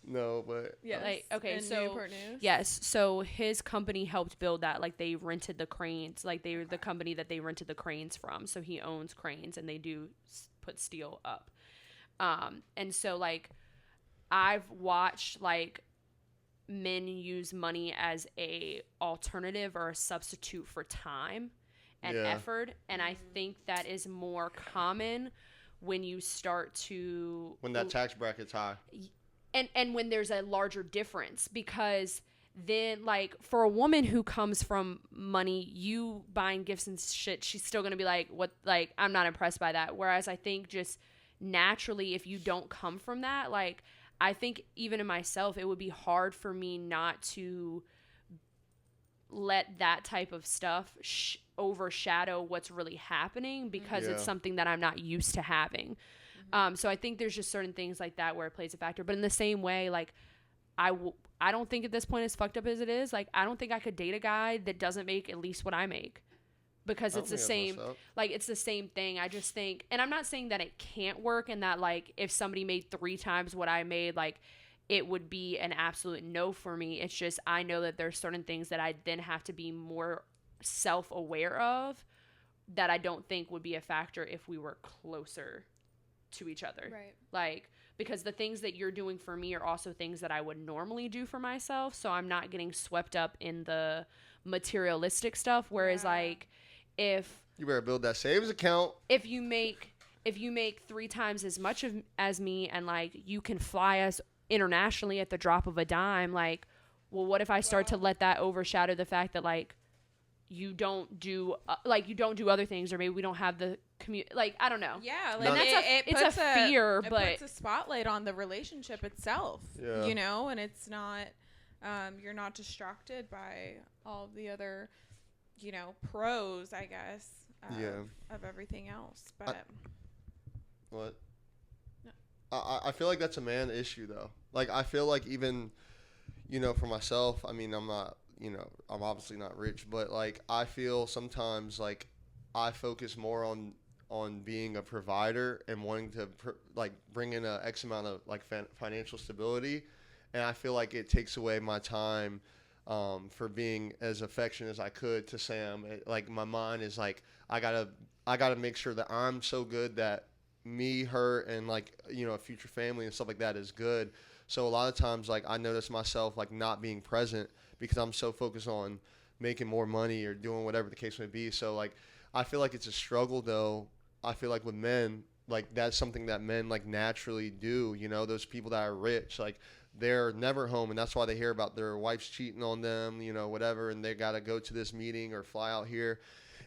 No, but yeah, like okay, so Newport News. Yes, so his company helped build that. Like they rented the cranes, like they were the company that they rented the cranes from. So he owns cranes, and they do put steel up. And so like I've watched like men use money as a alternative or a substitute for time and effort, and I think that is more common when you start to when that tax bracket's high. And when there's a larger difference, because then like for a woman who comes from money, you buying gifts and shit, she's still going to be like, what, like, I'm not impressed by that. Whereas I think just naturally, if you don't come from that, like, I think even in myself, it would be hard for me not to let that type of stuff overshadow what's really happening, because it's something that I'm not used to having. So I think there's just certain things like that where it plays a factor. But in the same way, like, I don't think at this point, as fucked up as it is, like, I don't think I could date a guy that doesn't make at least what I make. Because it's the same, like, it's the same thing. I just think, and I'm not saying that it can't work and that, like, if somebody made 3 times what I made, like, it would be an absolute no for me. It's just, I know that there's certain things that I then have to be more self-aware of that I don't think would be a factor if we were closer to each other. Right. Like, because the things that you're doing for me are also things that I would normally do for myself, so I'm not getting swept up in the materialistic stuff. Whereas like, if you better build that savings account, if you make 3 times as much as me, and like you can fly us internationally at the drop of a dime, like, well, what if I start to let that overshadow the fact that like you don't do other things, or maybe we don't have the like, I don't know. Yeah, like, and it's a fear, but it puts a spotlight on the relationship itself. Yeah. And it's not you're not distracted by all the other pros, I guess, of everything else. But what? No. I feel like that's a man issue though. Like I feel like even for myself, I mean, I'm not I'm obviously not rich, but like I feel sometimes like I focus more on being a provider and wanting to like bring in a X amount of like financial stability, and I feel like it takes away my time for being as affectionate as I could to Sam. Like my mind is like I gotta make sure that I'm so good that me, her, and like a future family and stuff like that is good. So a lot of times like I notice myself like not being present because I'm so focused on making more money or doing whatever the case may be. So like I feel like it's a struggle though. I feel like with men, like that's something that men like naturally do. Those people that are rich, like they're never home, and that's why they hear about their wives cheating on them, whatever, and they gotta go to this meeting or fly out here.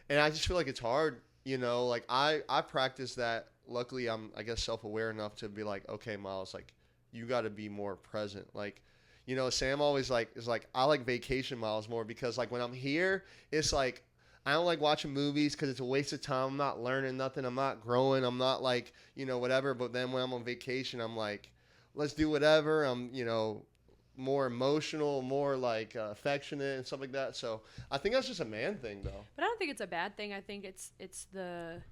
And I just feel like it's hard, like I practice that. Luckily, I'm, I guess, self-aware enough to be like, okay, Miles, like you got to be more present. Like, Sam always like is like, I like vacation Miles more because like when I'm here, it's like I don't like watching movies because it's a waste of time. I'm not learning nothing. I'm not growing. I'm not like whatever. But then when I'm on vacation, I'm like, let's do whatever. I'm more emotional, more like affectionate and stuff like that. So I think that's just a man thing though. But I don't think it's a bad thing. I think it's the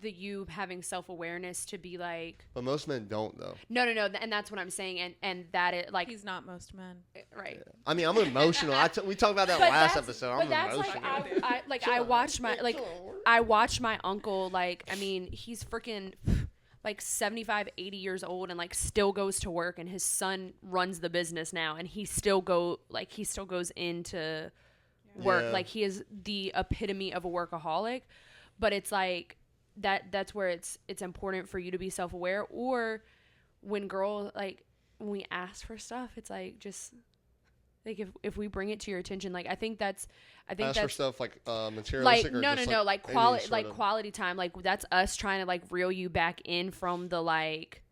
you having self-awareness to be like. But most men don't though. No, and that's what I'm saying, and that it like. He's not most men, right? Yeah. I mean, I'm emotional. We talked about that last episode. I'm emotional. I watched my uncle. Like, I mean, he's freaking like 75, 80 years old, and like still goes to work, and his son runs the business now, and he still goes into work. Yeah. Like, he is the epitome of a workaholic. But it's like that's where it's important for you to be self-aware. Or when when we ask for stuff, it's like just like if we bring it to your attention, like I think that's for stuff like materialistic, like or like quality time, like that's us trying to like reel you back in from the like.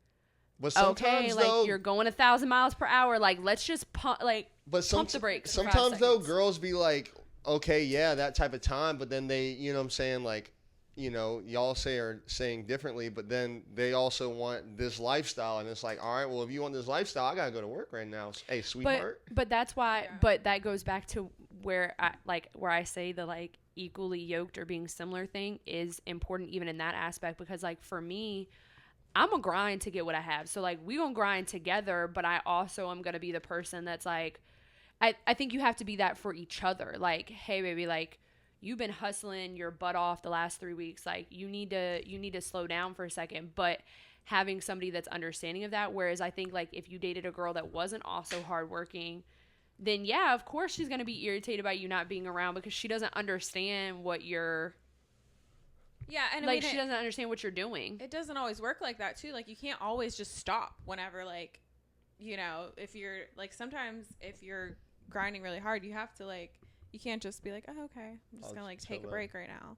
But okay, like you're going 1,000 miles per hour, like let's just pump the brakes. Sometimes though, girls be like, okay, yeah, that type of time, but then they, what I'm saying, like, y'all are saying differently, but then they also want this lifestyle, and it's like, all right, well, if you want this lifestyle, I gotta go to work right now. Hey, sweetheart. But that's why. Yeah. But that goes back to where I say the like equally yoked or being similar thing is important, even in that aspect, because like for me, I'm gonna grind to get what I have. So like we gonna grind together, but I also am gonna be the person that's like. I think you have to be that for each other. Like, hey, baby, like, you've been hustling your butt off the last 3 weeks. Like, you need to slow down for a second. But having somebody that's understanding of that, whereas I think, like, if you dated a girl that wasn't also hardworking, then, yeah, of course she's going to be irritated by you not being around because she doesn't understand what you're... Yeah, and like, she doesn't understand what you're doing. It doesn't always work like that, too. Like, you can't always just stop whenever, like, if you're, like, sometimes if you're grinding really hard, you have to like, you can't just be like, oh, okay, I'm just gonna like take a break right now.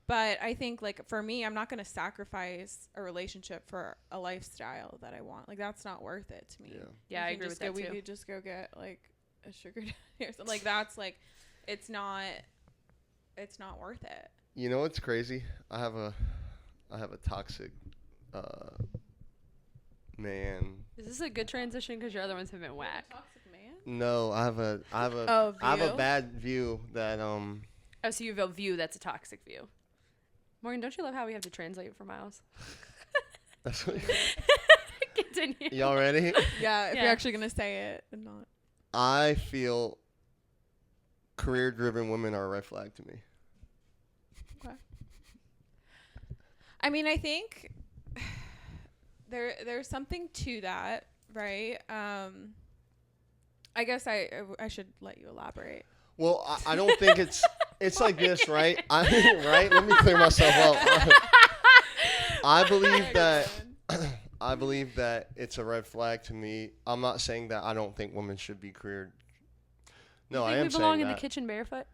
But I think like for me, I'm not gonna sacrifice a relationship for a lifestyle that I want. Like that's not worth it to me. Yeah, I agree with that too. We could just go get like a sugar daddy or something. Like that's like, it's not worth it. You know what's crazy? I have a toxic man. Is this a good transition? Because your other ones have been whack. No, I have a bad view that Oh, so you have a view that's a toxic view. Morgan, don't you love how we have to translate for Miles? That's what. Continue. Y'all ready? Yeah, if you're actually gonna say it and not. I feel career-driven women are a red flag to me. Okay. I mean, I think there's something to that, right? I guess I should let you elaborate. Well, I don't think it's like this, right? Right? Let me clear myself up. I believe that it's a red flag to me. I'm not saying that I don't think women should be career. No, I am saying that. We belong in the kitchen barefoot?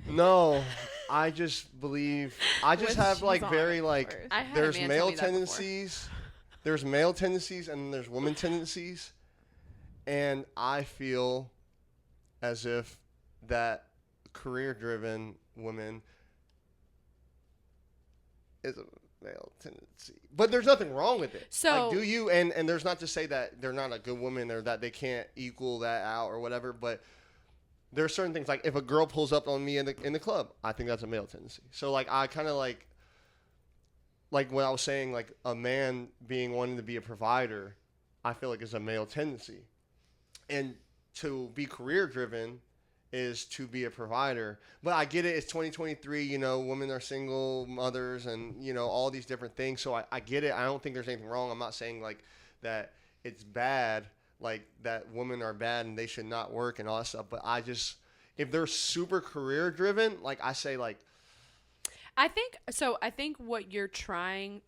No, I just believe I just have like very like there's male tendencies. There's male tendencies and there's women tendencies. And I feel as if that career-driven woman is male tendency. But there's nothing wrong with it. So like, do you? And there's not to say that they're not a good woman or that they can't equal that out or whatever. But there are certain things, like if a girl pulls up on me in the club, I think that's a male tendency. So like I kind of like what I was saying, like a man wanting to be a provider, I feel like is a male tendency. And to be career driven is to be a provider. But I get it, it's 2023, you know, women are single mothers and, you know, all these different things. So I get it. I don't think there's anything wrong. I'm not saying like that it's bad, like that women are bad and they should not work and all that stuff. But if they're super career driven, like I say, like, I think what you're trying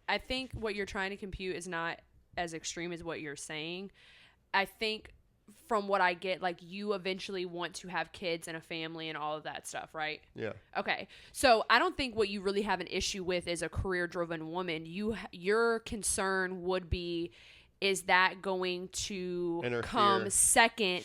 to compute is not as extreme as what you're saying. I think from what I get, like you eventually want to have kids and a family and all of that stuff, right? Yeah. Okay. So I don't think what you really have an issue with is a career-driven woman. Your concern would be, is that going to come second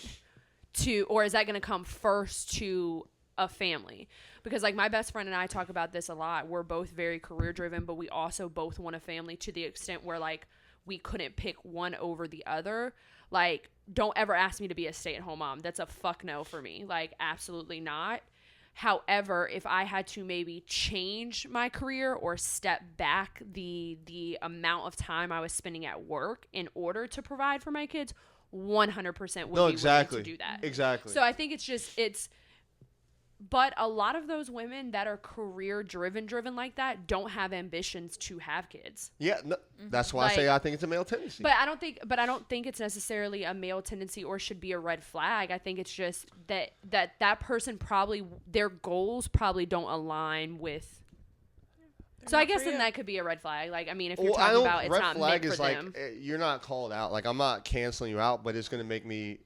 to, or is that going to come first to a family? Because like my best friend and I talk about this a lot. We're both very career-driven, but we also both want a family to the extent where like we couldn't pick one over the other. Like, don't ever ask me to be a stay-at-home mom. That's a fuck no for me. Like, absolutely not. However, if I had to maybe change my career or step back the amount of time I was spending at work in order to provide for my kids, 100% would be willing to do that. Exactly. So I think but a lot of those women that are career driven like that don't have ambitions to have kids. Yeah, no, that's why I say I think it's a male tendency. But I don't think it's necessarily a male tendency or should be a red flag. I think it's just that person probably, their goals probably don't align with. So I guess then that could be a red flag. Like, I mean, if you're talking about it's not meant for them. You're not called out. Like, I'm not canceling you out, but it's going to make me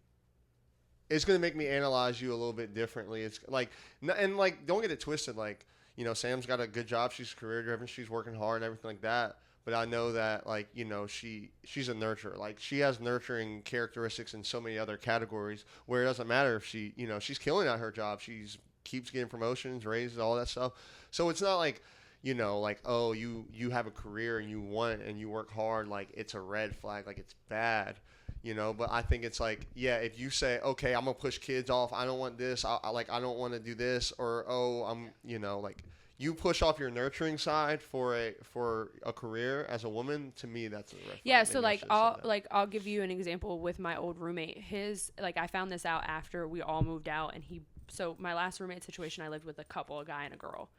analyze you a little bit differently. It's like, and like, don't get it twisted. Like, you know, Sam's got a good job. She's career driven. She's working hard and everything like that. But I know that, like, you know, she's a nurturer. Like, she has nurturing characteristics in so many other categories where it doesn't matter if she, you know, she's killing at her job. She's keeps getting promotions, raises, all that stuff. So it's not like, you know, like, oh, you have a career and you want it and you work hard. Like, it's a red flag. Like, it's bad. You know, but I think it's like, yeah, if you say, okay, I'm going to push kids off. I don't want this. I don't want to do this. Or, oh, I'm, you know, like you push off your nurturing side for a career as a woman. To me, that's a red flag. Yeah. So like, I'll give you an example with my old roommate. I found this out after we all moved out, and so my last roommate situation, I lived with a couple, a guy and a girl.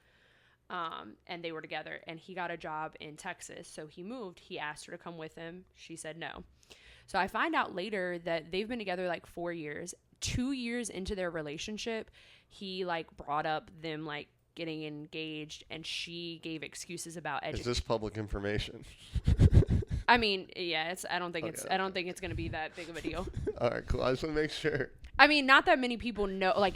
And they were together, and he got a job in Texas. So he moved. He asked her to come with him. She said no. So I find out later that they've been together like 4 years. 2 years into their relationship, he like brought up them like getting engaged, and she gave excuses about education. Is this public information? I mean, yeah, I don't think it's going to be that big of a deal. All right, cool. I just want to make sure. I mean, not that many people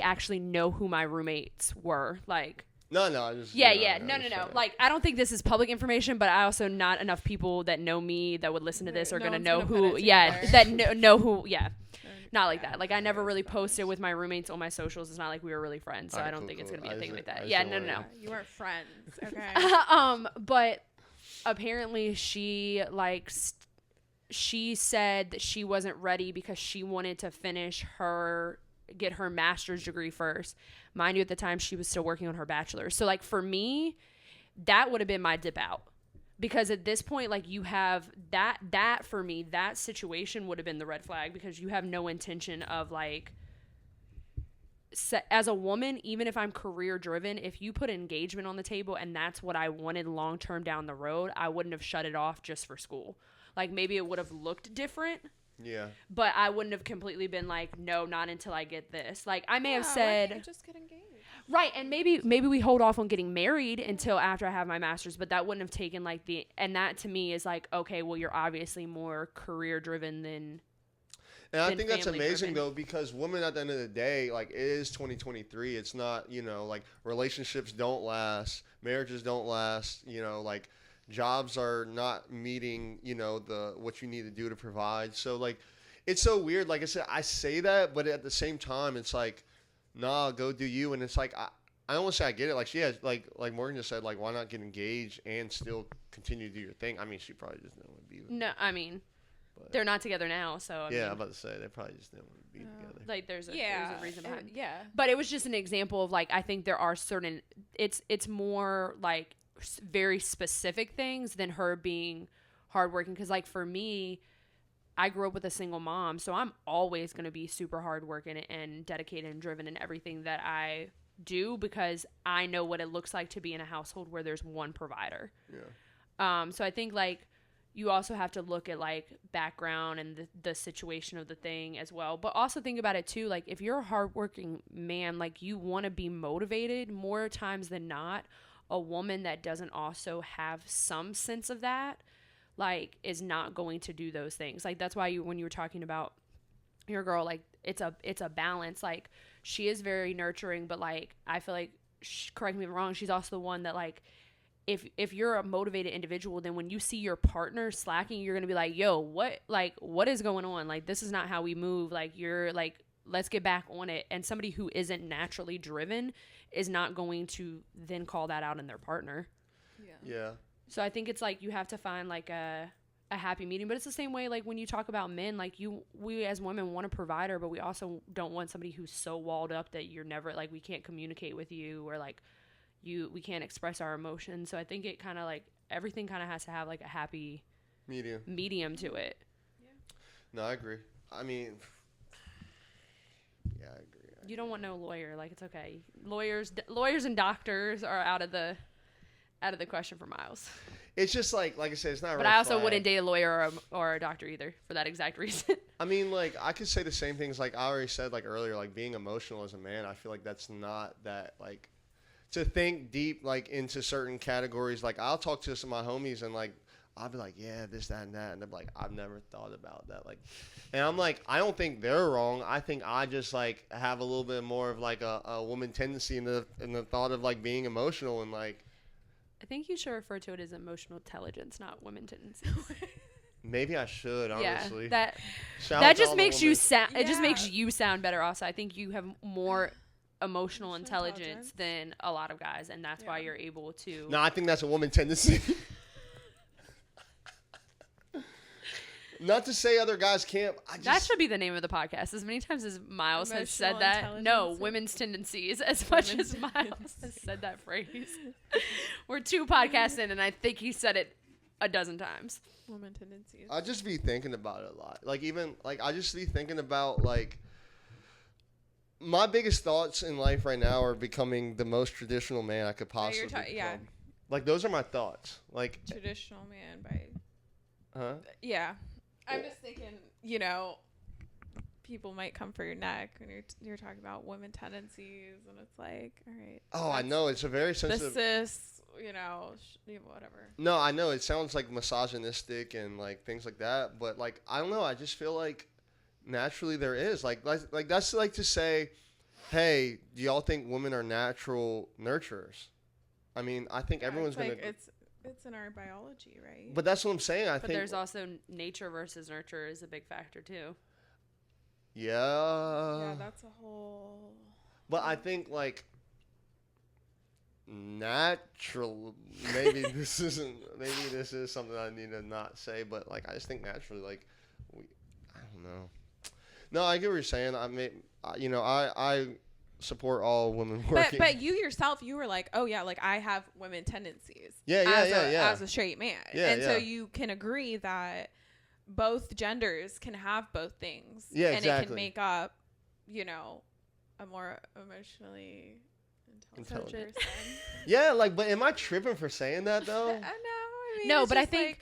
actually know who my roommates were. Like, No. I just, no. Like, I don't think this is public information, but I also not enough people that know me that would listen to this are going to know who. Yeah, that know who. Yeah, not like that. Like, I never really posted with my roommates on my socials. It's not like we were really friends, so I don't think it's going to be a thing like that. Yeah, no. You weren't friends, okay? But apparently she she said that she wasn't ready because she wanted to get her master's degree first. Mind you, at the time she was still working on her bachelor's. So like for me, that would have been my dip out, because at this point, like, you have that for me, that situation would have been the red flag, because you have no intention of like, as a woman, even if I'm career driven, if you put engagement on the table and that's what I wanted long term down the road, I wouldn't have shut it off just for school. Like, maybe it would have looked different. Yeah. But I wouldn't have completely been like, no, not until I get this. Like, I may have said, why can't you just get engaged? Right, and maybe we hold off on getting married until after I have my master's, but that wouldn't have taken like and that to me is like, okay, well, you're obviously more career driven than. And I think that's amazing though, because women at the end of the day, like, it is 2023. It's not, you know, like, relationships don't last, marriages don't last, you know, like, jobs are not meeting, you know, what you need to do to provide. So like, it's so weird. Like I said, I say that, but at the same time, it's like, nah, go do you. And it's like, I don't want to say I get it. Like she has, like Morgan just said, like why not get engaged and still continue to do your thing? I mean, she probably just didn't want to be with. No, I mean, they're not together now, so I mean, I'm about to say they probably just didn't want to be together. Like there's a reason behind. Yeah, but it was just an example of like I think there are certain. It's more like very specific things than her being hardworking. Because like for me, I grew up with a single mom, so I'm always going to be super hardworking and dedicated and driven in everything that I do because I know what it looks like to be in a household where there's one provider. Yeah. So I think like you also have to look at like background and the situation of the thing as well, but also think about it too. Like if you're a hardworking man, like you want to be motivated more times than not. A woman that doesn't also have some sense of that, like, is not going to do those things. Like that's why when you were talking about your girl, like it's a balance. Like she is very nurturing, but like I feel like correct me if I'm wrong, she's also the one that like if you're a motivated individual, then when you see your partner slacking, you're gonna be like, yo, what is going on? Like this is not how we move. Like you're like, let's get back on it. And somebody who isn't naturally driven is not going to then call that out in their partner. Yeah. So I think it's like you have to find like a happy medium, but it's the same way like when you talk about men, like we as women want a provider, but we also don't want somebody who's so walled up that you're never like we can't communicate with you or like we can't express our emotions. So I think it kind of like everything kind of has to have like a happy medium to it. Yeah. No, I agree. I mean, yeah, I agree. You don't want no lawyer. Like it's okay. Lawyers and doctors are out of the question for Miles. It's just like I said, it's not. But I also wouldn't date a lawyer or a doctor either for that exact reason. I mean, like I could say the same things. Like I already said, like earlier, like being emotional as a man. I feel like that's not that like to think deep like into certain categories. Like I'll talk to some of my homies and like I'll be like, yeah, this, that, and that, and they're like, I've never thought about that. Like, and I'm like, I don't think they're wrong. I think I just like have a little bit more of like a woman tendency in the thought of like being emotional and like. I think you should refer to it as emotional intelligence, not women tendencies. Maybe I should, honestly. Yeah, that just makes you sound. It just makes you sound better. Also, I think you have more emotional intelligence than a lot of guys, and that's why you're able to. No, I think that's a woman tendency. Not to say other guys can't. That should be the name of the podcast. As many times as Miles has said that. No, women's tendencies. As much as Miles has said that phrase. We're 2 podcasts in, and I think he said it a dozen times. Women tendencies. I just be thinking about it a lot. Like even like I just be thinking about like my biggest thoughts in life right now are becoming the most traditional man I could possibly become. Like those are my thoughts. Like traditional man by. Huh? Yeah. I'm just thinking, you know, people might come for your neck when you're talking about women tendencies, and it's like, all right. Oh, I know it's a very sensitive. The cis, you know, whatever. No, I know it sounds like misogynistic and like things like that, but like I don't know. I just feel like naturally there is like that's like to say, hey, do y'all think women are natural nurturers? I mean, I think everyone's gonna. It's in our biology, right? But that's what I'm saying. I think. But there's also nature versus nurture is a big factor too. Yeah. Yeah, that's a whole. But I think like natural. Maybe this isn't. Maybe this is something I need to not say. But like I just think naturally, like I don't know. No, I get what you're saying. I mean, you know, I support all women working. But you yourself, you were like, oh yeah, like I have women tendencies. Yeah. As a straight man. So you can agree that both genders can have both things. Yeah, and exactly. it can make up, you know, a more emotionally intelligent person. Yeah, like, but am I tripping for saying that though? No, I mean, no, but I think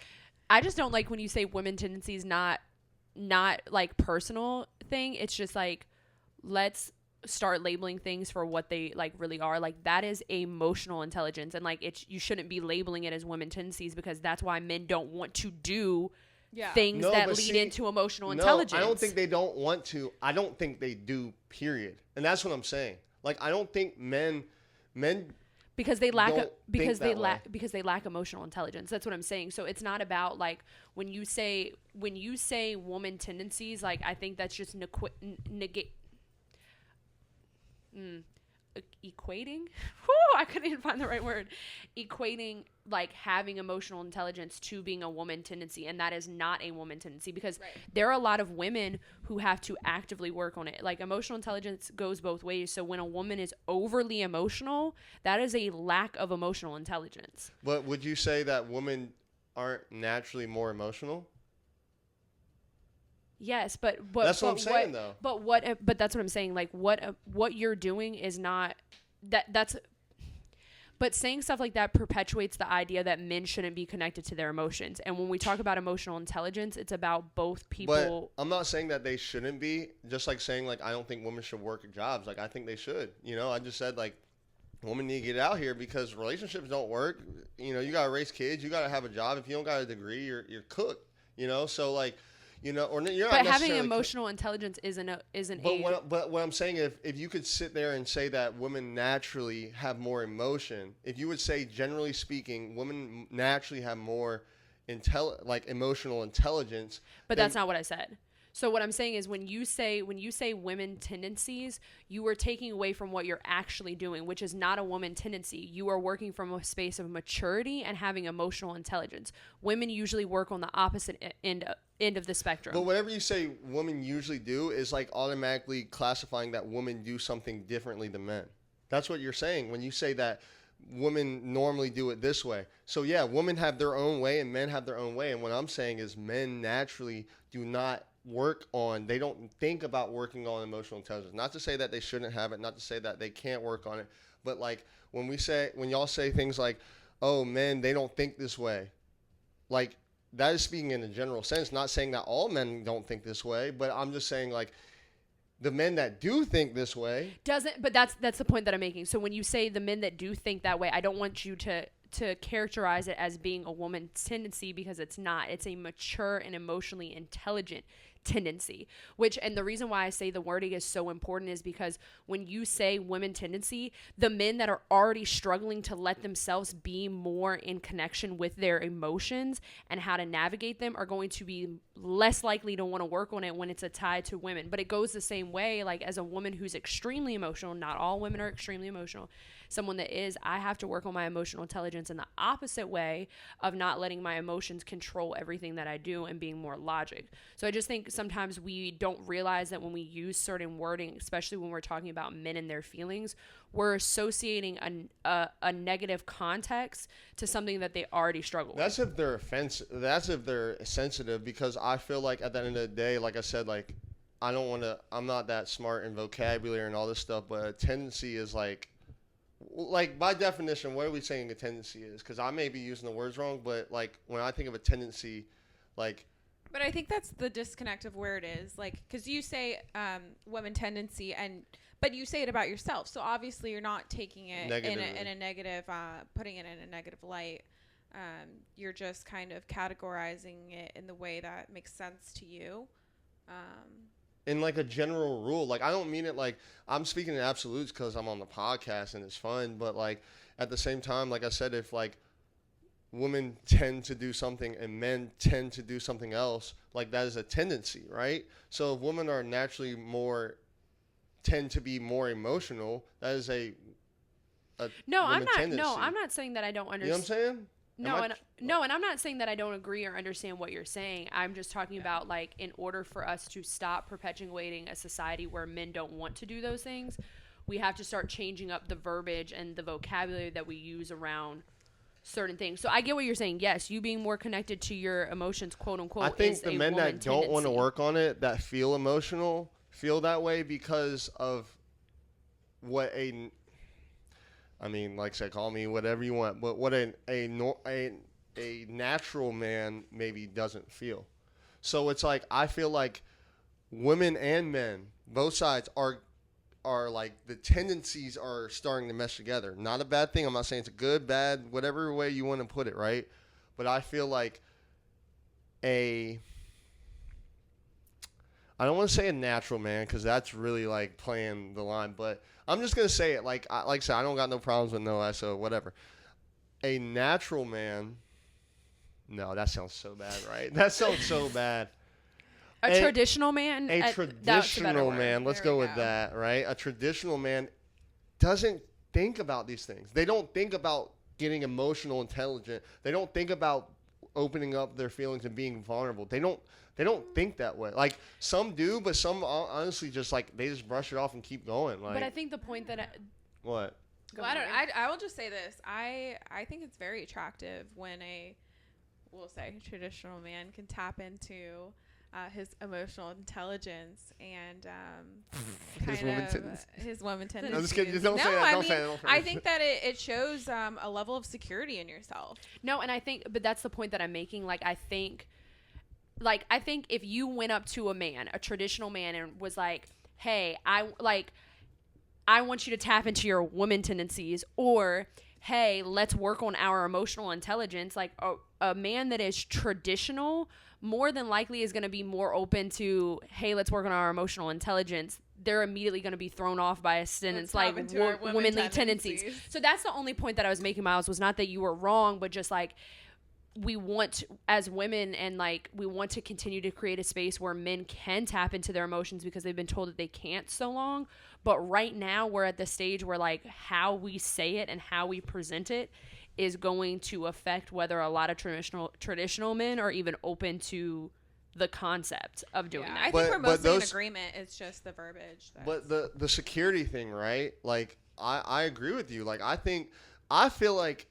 I just don't like when you say women tendencies, not like personal thing. It's just like, let's start labeling things for what they like really are. Like that is emotional intelligence, and like you shouldn't be labeling it as women tendencies, because that's why men don't want to do things that lead into emotional intelligence. I don't think they don't want to. I don't think they do, period. And that's what I'm saying. Like I don't think men because they lack emotional intelligence. That's what I'm saying. So it's not about like when you say woman tendencies, like I think that's just negate. equating. I couldn't even find the right word. Equating like having emotional intelligence to being a woman tendency, and that is not a woman tendency, because there are a lot of women who have to actively work on it. Like, emotional intelligence goes both ways. So when a woman is overly emotional, that is a lack of emotional intelligence. But would you say that women aren't naturally more emotional? Yes, but that's what I'm saying, though. But that's what I'm saying. Like, what you're doing is not that's. But saying stuff like that perpetuates the idea that men shouldn't be connected to their emotions. And when we talk about emotional intelligence, it's about both people. But I'm not saying that they shouldn't be. Just like saying, like, I don't think women should work at jobs. Like, I think they should. You know, I just said, like, women need to get out here because relationships don't work. You know, you got to raise kids. You got to have a job. If you don't got a degree, you're cooked. You know, so, like, you know, or you're not. But having emotional intelligence isn't. But what I'm saying, if you could sit there and say that women naturally have more emotion, if you would say, generally speaking, women naturally have more emotional intelligence. But that's not what I said. So what I'm saying is, when you say women tendencies, you are taking away from what you're actually doing, which is not a woman tendency. You are working from a space of maturity and having emotional intelligence. Women usually work on the opposite end of the spectrum. But whatever you say women usually do is like automatically classifying that women do something differently than men. That's what you're saying when you say that women normally do it this way. So yeah, women have their own way and men have their own way. And what I'm saying is men naturally do not they don't think about working on emotional intelligence. Not to say that they shouldn't have it, not to say that they can't work on it, but like when y'all say things like, oh, men, they don't think this way, like, that is speaking in a general sense, not saying that all men don't think this way, but I'm just saying, like, the men that do think this way but that's the point that I'm making. So when you say the men that do think that way, I don't want you to characterize it as being a woman's tendency, because it's not. It's a mature and emotionally intelligent tendency, and the reason why I say the wording is so important is because when you say women tendency, the men that are already struggling to let themselves be more in connection with their emotions and how to navigate them are going to be less likely to want to work on it when it's a tie to women. But it goes the same way, like, as a woman who's extremely emotional, not all women are extremely emotional, someone that is, I have to work on my emotional intelligence in the opposite way of not letting my emotions control everything that I do and being more logic. So I just think sometimes we don't realize that when we use certain wording, especially when we're talking about men and their feelings, we're associating a negative context to something that they already struggle with. That's if they're that's if they're sensitive, because I feel like at the end of the day, like I said, like, I'm not that smart in vocabulary and all this stuff, but a tendency is like by definition, what are we saying a tendency is? Because I may be using the words wrong, but like when I think of a tendency, like. But I think that's the disconnect of where it is, like, because you say women tendency, but you say it about yourself, so obviously you're not taking it in a negative, putting it in a negative light. You're just kind of categorizing it in the way that makes sense to you. In like a general rule, like, I don't mean it like I'm speaking in absolutes because I'm on the podcast and it's fun, but like at the same time, like I said, if like women tend to do something and men tend to do something else, like, that is a tendency, right? So if women are naturally tend to be more emotional, that is a I'm not saying that I don't understand. You know what I'm saying? And I'm not saying that I don't agree or understand what you're saying. I'm just talking about, like, in order for us to stop perpetuating a society where men don't want to do those things, we have to start changing up the verbiage and the vocabulary that we use around certain things. So I get what you're saying. Yes, you being more connected to your emotions, quote unquote, I think the men that don't want to work on it, that feel emotional, feel that way because of what like I said, call me whatever you want, but what a natural man maybe doesn't feel. So it's like, I feel like women and men, both sides are like, the tendencies are starting to mesh together. Not a bad thing. I'm not saying it's a good, bad, whatever way you want to put it, right? But I feel like I don't want to say a natural man, because that's really like playing the line, but I'm just going to say it. Like I said, I don't got no problems with no so whatever. A natural man. No, that sounds so bad, right? That sounds so bad. A traditional man? A traditional man. Let's go with that, right? A traditional man doesn't think about these things. They don't think about getting emotional intelligent. They don't think about opening up their feelings and being vulnerable. They don't think that way. Like, some do, but some honestly just like they just brush it off and keep going. Like, but I think the point that what? Well, I will just say this. I think it's very attractive when we'll say traditional man can tap into his emotional intelligence and his woman tendencies. I'm just kidding. Just don't say that. Don't say that. I think that it shows a level of security in yourself. No, and I think, but that's the point that I'm making. Like, I think if you went up to a traditional man, and was like, "Hey, I want you to tap into your woman tendencies," or, "Hey, let's work on our emotional intelligence," like a man that is traditional more than likely is going to be more open to, "Hey, let's work on our emotional intelligence." They're immediately going to be thrown off by a sentence like womanly tendencies. So that's the only point that I was making, Miles, was not that you were wrong, but just like, we want, as women, and like, we want to continue to create a space where men can tap into their emotions because they've been told that they can't so long. But right now we're at the stage where like how we say it and how we present it is going to affect whether a lot of traditional men are even open to the concept of doing that. I think we're mostly in agreement. It's just the verbiage. But the security thing, right? Like, I agree with you. Like, I feel like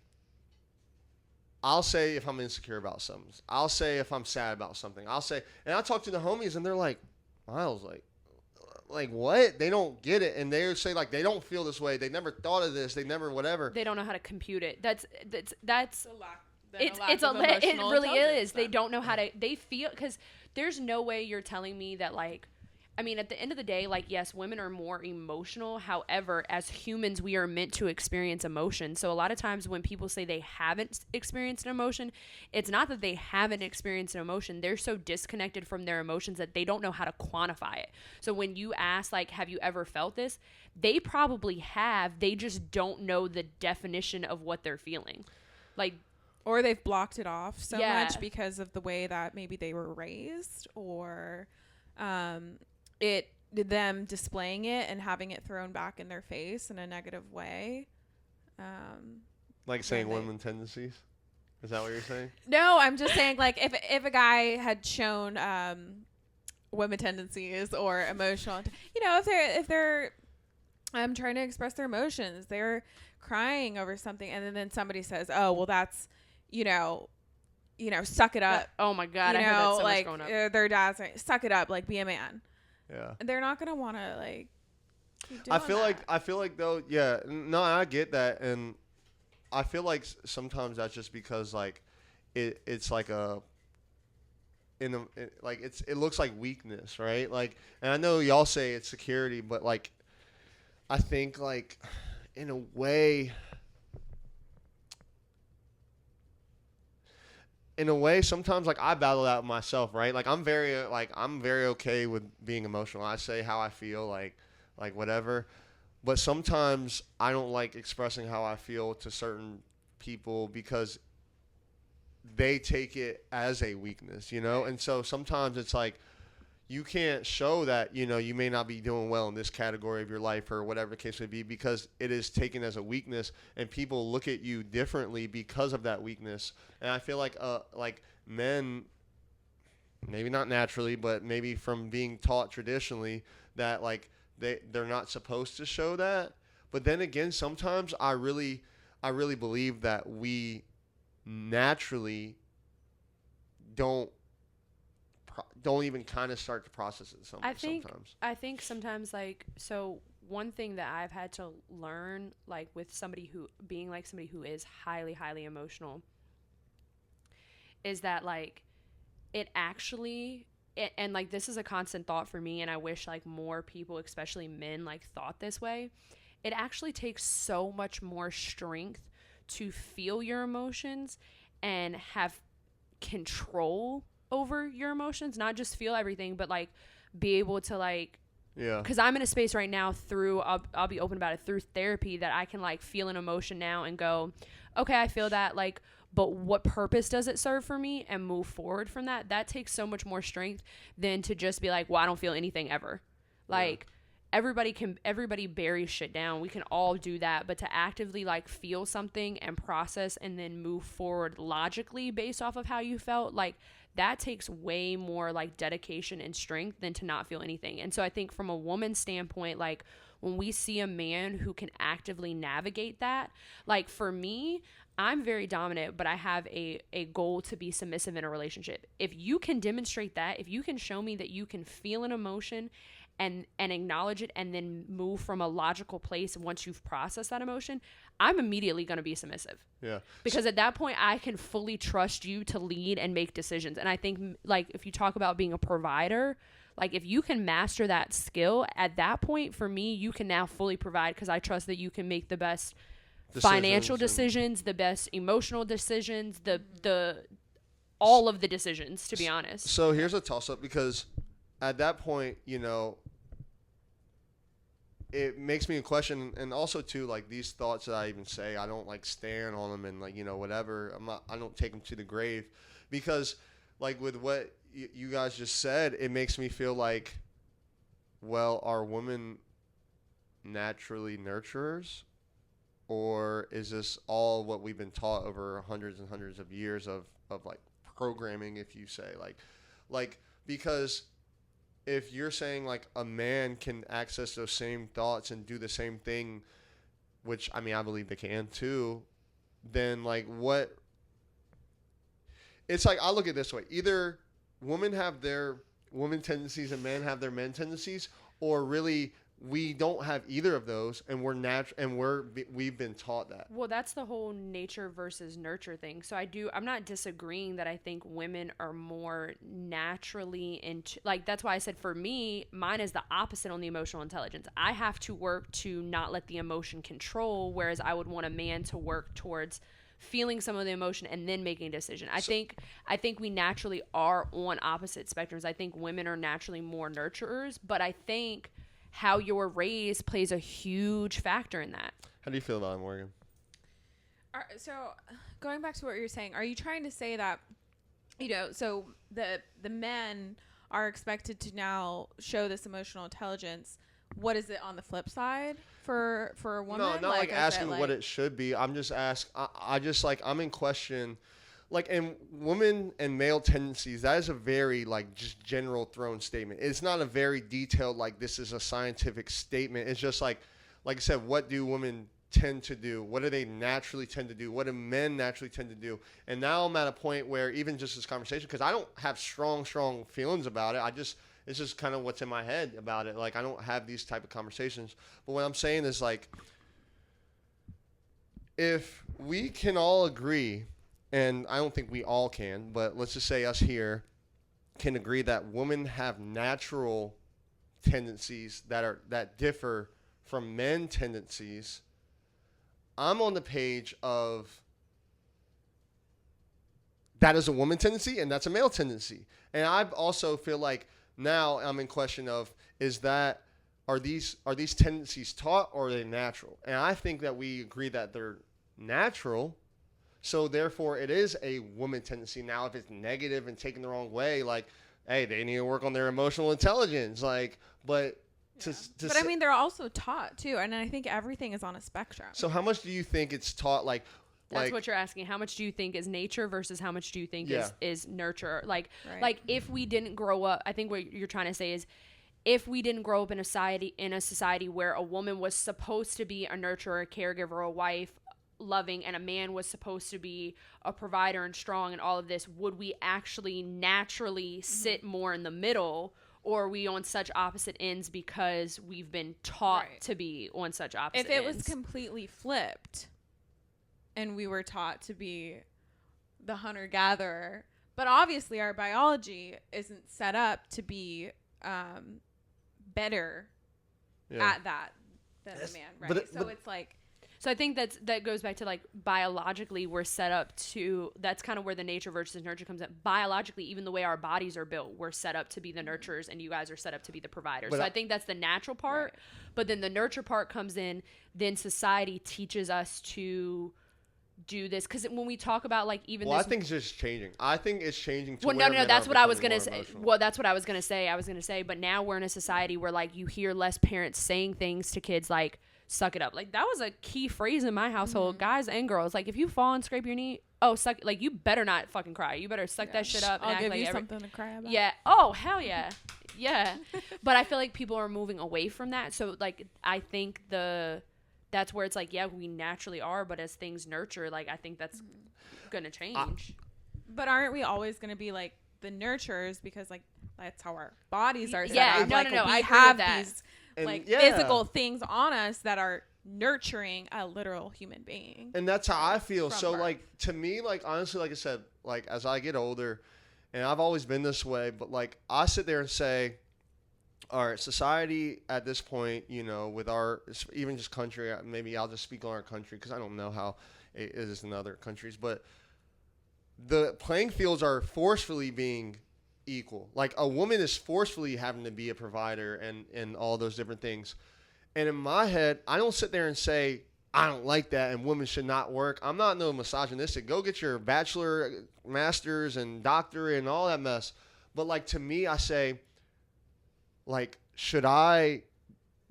I'll say if I'm insecure about something. I'll say if I'm sad about something. I'll say, and I talk to the homies and they're like, Miles, like what? They don't get it, and they say like they don't feel this way. They never thought of this. They never whatever. They don't know how to compute it. That's a lack. It really is. They don't know how to. They feel, because there's no way you're telling me that, like, I mean, at the end of the day, like, yes, women are more emotional. However, as humans, we are meant to experience emotion. So a lot of times when people say they haven't experienced an emotion, it's not that they haven't experienced an emotion. They're so disconnected from their emotions that they don't know how to quantify it. So when you ask, like, have you ever felt this? They probably have. They just don't know the definition of what they're feeling. Like, or they've blocked it off so much because of the way that maybe they were raised, or them displaying it and having it thrown back in their face in a negative way. Like saying women tendencies? Is that what you're saying? No, I'm just saying, like, if a guy had shown women tendencies or emotional, if they're trying to express their emotions, they're crying over something, and then somebody says, "Oh, well, that's suck it up." Oh my God, I heard that so much growing up. Their dad's like, "Suck it up, like, be a man." Yeah. And they're not gonna want to, like, keep doing I feel like though, yeah, no, I get that, and I feel like sometimes that's just because like it's like it looks like weakness, right? Like, and I know y'all say it's security, but like I think like in a way sometimes like I battle that myself, right? Like I'm very okay with being emotional. I say how I feel, like whatever. But sometimes I don't like expressing how I feel to certain people because they take it as a weakness, And so sometimes it's like you can't show that, you may not be doing well in this category of your life or whatever the case may be, because it is taken as a weakness and people look at you differently because of that weakness. And I feel like men, maybe not naturally, but maybe from being taught traditionally that like they're not supposed to show that. But then again, sometimes I really believe that we naturally don't even kind of start to process it sometimes. I think sometimes, like, so one thing that I've had to learn, like, with somebody who is highly, highly emotional, is that, like, it actually, and like, this is a constant thought for me, and I wish, like, more people, especially men, like, thought this way. It actually takes so much more strength to feel your emotions and have control over your emotions, not just feel everything, but like be able to, like, because I'm in a space right now through I'll be open about it, through therapy, that I can like feel an emotion now and go, okay, I feel that, like, but what purpose does it serve for me, and move forward from that. That takes so much more strength than to just be like, well, I don't feel anything ever. Like, everybody buries shit down. We can all do that, but to actively like feel something and process and then move forward logically based off of how you felt, like that takes way more like dedication and strength than to not feel anything. And so I think from a woman's standpoint, like when we see a man who can actively navigate that, like for me, I'm very dominant, but I have a goal to be submissive in a relationship. If you can demonstrate that, if you can show me that you can feel an emotion and acknowledge it and then move from a logical place once you've processed that emotion, I'm immediately going to be submissive. Yeah. Because at that point, I can fully trust you to lead and make decisions. And I think, like, if you talk about being a provider, like, if you can master that skill, at that point, for me, you can now fully provide because I trust that you can make the best financial decisions, the best emotional decisions, the all of the decisions, to be honest. So here's a toss-up because at that point, you know, it makes me question, and also too, like these thoughts that I even say, I don't like stand on them and like, you know, whatever. I don't take them to the grave because like with what you guys just said, it makes me feel like, well, are women naturally nurturers? Or is this all what we've been taught over hundreds and hundreds of years of like programming, if you say like because if you're saying like a man can access those same thoughts and do the same thing, which I mean, I believe they can too, then like what? It's like, I look at it this way. Either women have their women tendencies and men have their men tendencies, or really we don't have either of those, and we're natural, and we've been taught that. Well, that's the whole nature versus nurture thing. So I'm not disagreeing that I think women are more naturally into, like, that's why I said for me, mine is the opposite on the emotional intelligence. I have to work to not let the emotion control, whereas I would want a man to work towards feeling some of the emotion and then making a decision. I think we naturally are on opposite spectrums. I think women are naturally more nurturers, but I think how you're raised plays a huge factor in that. How do you feel about it, Morgan? So going back to what you're saying, are you trying to say that, you know, so the men are expected to now show this emotional intelligence? What is it on the flip side for a woman? No, not like asking what it should be. I'm just I'm in question. Like, in women and male tendencies, that is a very, like, just general thrown statement. It's not a very detailed, like, this is a scientific statement. It's just like I said, what do women tend to do? What do they naturally tend to do? What do men naturally tend to do? And now I'm at a point where even just this conversation, because I don't have strong feelings about it. It's just kind of what's in my head about it. Like, I don't have these type of conversations. But what I'm saying is, like, if we can all agree, and I don't think we all can, but let's just say us here can agree that women have natural tendencies that differ from men tendencies. I'm on the page of that is a woman tendency and that's a male tendency. And I also feel like now I'm in question of, are these tendencies taught or are they natural? And I think that we agree that they're natural. So therefore, it is a woman tendency. Now, if it's negative and taken the wrong way, like, hey, they need to work on their emotional intelligence. Like, but I mean, they're also taught too, and I think everything is on a spectrum. So how much do you think it's taught? That's what you're asking. How much do you think is nature versus how much do you think is nurture? Like if we didn't grow up, I think what you're trying to say is, if we didn't grow up in a society where a woman was supposed to be a nurturer, a caregiver, a wife, loving, and a man was supposed to be a provider and strong and all of this, would we actually naturally sit more in the middle, or are we on such opposite ends because we've been taught to be on such opposite ends? If it was completely flipped and we were taught to be the hunter-gatherer, but obviously our biology isn't set up to be better at that than a man, right? It's like... So I think that goes back to, like, biologically we're set up to, that's kind of where the nature versus nurture comes in. Biologically, even the way our bodies are built, we're set up to be the nurturers and you guys are set up to be the providers. So I think that's the natural part. Right. But then the nurture part comes in, then society teaches us to do this, because when we talk about like even I think it's just changing. I think it's changing to no, that's what I was gonna say. Well, that's what I was gonna say. But now we're in a society where like you hear less parents saying things to kids like suck it up. Like that was a key phrase in my household, guys and girls. Like if you fall and scrape your knee, suck, like you better not fucking cry. You better suck that shit up and I'll act give like you something to cry about. Yeah. Oh, hell yeah. Yeah. But I feel like people are moving away from that. So like I think that's where it's like, yeah, we naturally are, but as things nurture, like I think that's gonna change. But aren't we always gonna be like the nurturers, because like that's how our bodies are set yeah, up. no, like, no, we I have agree with these and like physical things on us that are nurturing a literal human being. And that's how I feel. So birth. like to me, like honestly, like I said, like as I get older, and I've always been this way, but like I sit there and say, all right, society at this point, you know, with our, even just country, maybe I'll just speak on our country because I don't know how it is in other countries, but the playing fields are forcefully being equal. Like a woman is forcefully having to be a provider and all those different things. And in my head, I don't sit there and say, I don't like that and women should not work. I'm not no misogynistic. Go get your bachelor, master's, and doctorate and all that mess. But like to me, I say, like, should I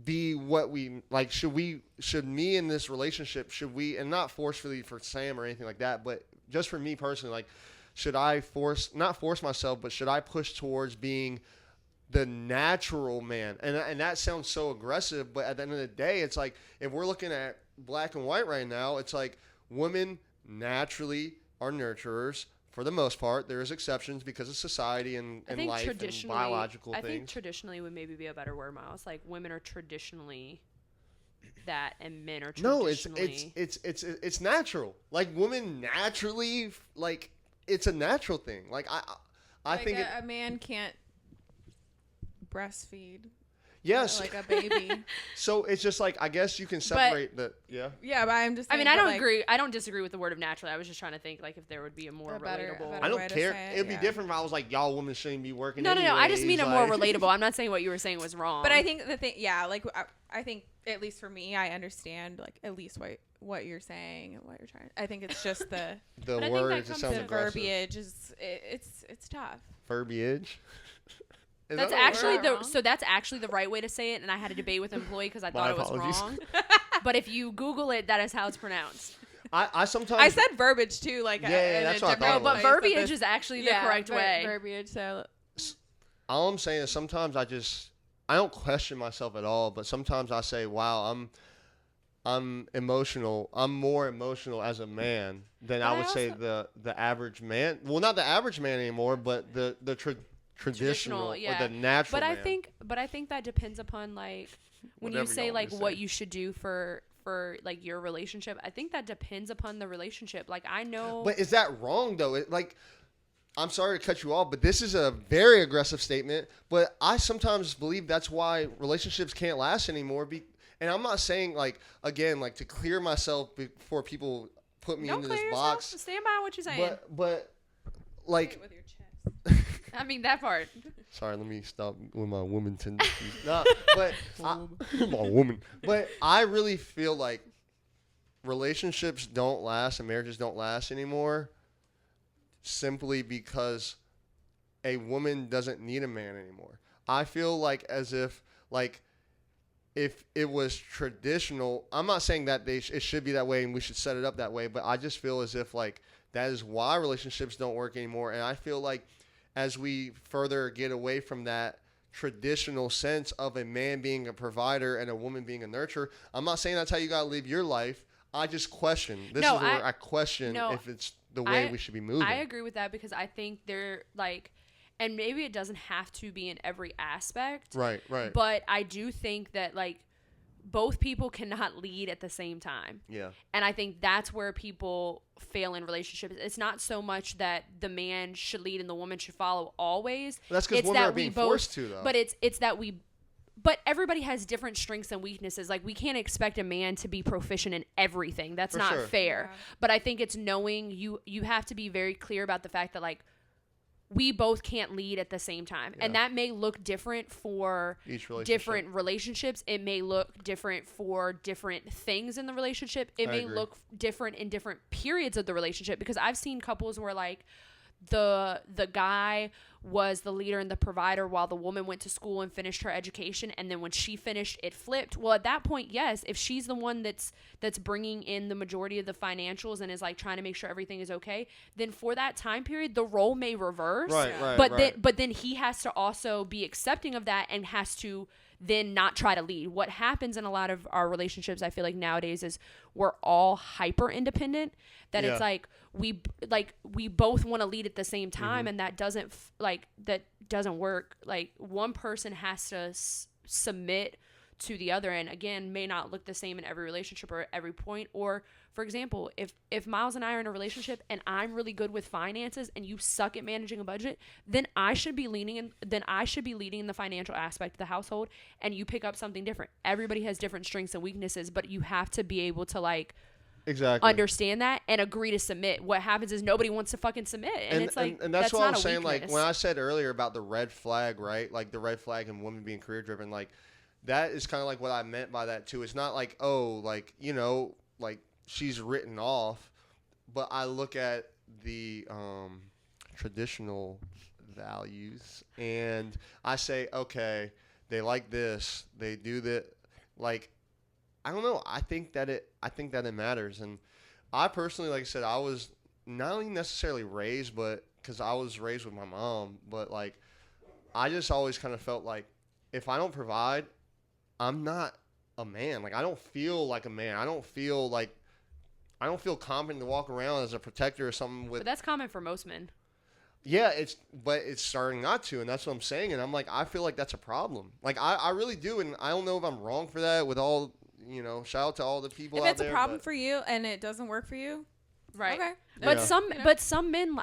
be what we like? Should me in this relationship? Should we? And not forcefully for Sam or anything like that, but just for me personally, like, should I not force myself, but should I push towards being the natural man? And that sounds so aggressive, but at the end of the day, it's like if we're looking at black and white right now, it's like women naturally are nurturers. For the most part, there's exceptions because of society and life and biological things. I think traditionally would maybe be a better word, Miles. Like women are traditionally that, and men are traditionally. No, it's natural. Like women naturally, like it's a natural thing. Like I think a man can't breastfeed. Yes. Like a baby. So it's just like, I guess you can separate Yeah, but I'm just saying, I mean, I don't agree. I don't disagree with the word of naturally. I was just trying to think like if there would be a more relatable. I don't care. It'd be different if I was like, y'all women shouldn't be working. No. I just mean a more relatable. I'm not saying what you were saying was wrong. But I think the thing, like I think at least for me, I understand like at least what you're saying and what you're trying. I think it's just the words. It sounds the verbiage is it's tough. Verbiage. That's actually the right way to say it, and I had a debate with an employee because I thought it was wrong. But if you Google it, that is how it's pronounced. I sometimes said verbiage too, like that's what I thought. But verbiage is actually the correct way. Verbiage. So all I'm saying is sometimes I don't question myself at all, but sometimes I say, wow, I'm emotional. I'm more emotional as a man than I would say the average man. Well, not the average man anymore, but the traditional or the natural man. I think that depends upon like when you say like what you should do for like your relationship. I think that depends upon the relationship. Like I know. But is that wrong though? I'm sorry to cut you off, but this is a very aggressive statement. But I sometimes believe that's why relationships can't last anymore. And I'm not saying like again like to clear myself before people put me into this box. Stand by what you're saying. But like. With your chest. I mean that part. Sorry, let me stop with my woman tendencies. My woman. But I really feel like relationships don't last and marriages don't last anymore simply because a woman doesn't need a man anymore. I feel like as if it was traditional, I'm not saying that it should be that way and we should set it up that way, but I just feel as if like that is why relationships don't work anymore. And I feel like as we further get away from that traditional sense of a man being a provider and a woman being a nurturer, I'm not saying that's how you got to live your life. I just question. I question if it's the way we should be moving. I agree with that because I think they're like, and maybe it doesn't have to be in every aspect. Right. But I do think that like both people cannot lead at the same time. Yeah. And I think that's where people fail in relationships. It's not so much that the man should lead and the woman should follow always. Well, that's because women are being forced to, though. But it's that but everybody has different strengths and weaknesses. Like we can't expect a man to be proficient in everything. That's not fair. Yeah. But I think it's knowing you have to be very clear about the fact that like we both can't lead at the same time. And that may look different for different relationships. It may look different for different things in the relationship. It may look different in different periods of the relationship, because I've seen couples where like the guy was the leader and the provider while the woman went to school and finished her education, and then when she finished, it flipped. Well, at that point, yes, if she's the one that's bringing in the majority of the financials and is like trying to make sure everything is okay, then for that time period the role may reverse. But then he has to also be accepting of that and has to then not try to lead. What happens in a lot of our relationships, I feel like nowadays, is we're all hyper independent, that it's like we both want to lead at the same time, and that doesn't work. Like one person has to submit to the other, and again, may not look the same in every relationship or at every point. Or for example, if Miles and I are in a relationship and I'm really good with finances and you suck at managing a budget, then I should be leading in the financial aspect of the household, and you pick up something different. Everybody has different strengths and weaknesses, but you have to be able to like understand that and agree to submit. What happens is nobody wants to fucking submit, and it's like, and that's what I'm saying. Like when I said earlier about the red flag, right? Like the red flag and women being career driven, like that is kind of like what I meant by that too. It's not like, oh, like, you know, like she's written off, but I look at the traditional values and I say, okay, they like this, they do that. Like, I don't know. I think that it matters. And I personally, like I said, I was not only necessarily raised, but because I was raised with my mom, but like I just always kind of felt like if I don't provide, I'm not a man. Like I don't feel like a man. I don't feel confident to walk around as a protector or something with. But that's common for most men. Yeah, but it's starting not to, and that's what I'm saying. And I'm like, I feel like that's a problem. Like I really do, and I don't know if I'm wrong for that. With all, you know, shout out to all the people out there. If it's a problem for you and it doesn't work for you, right? Okay. But some men,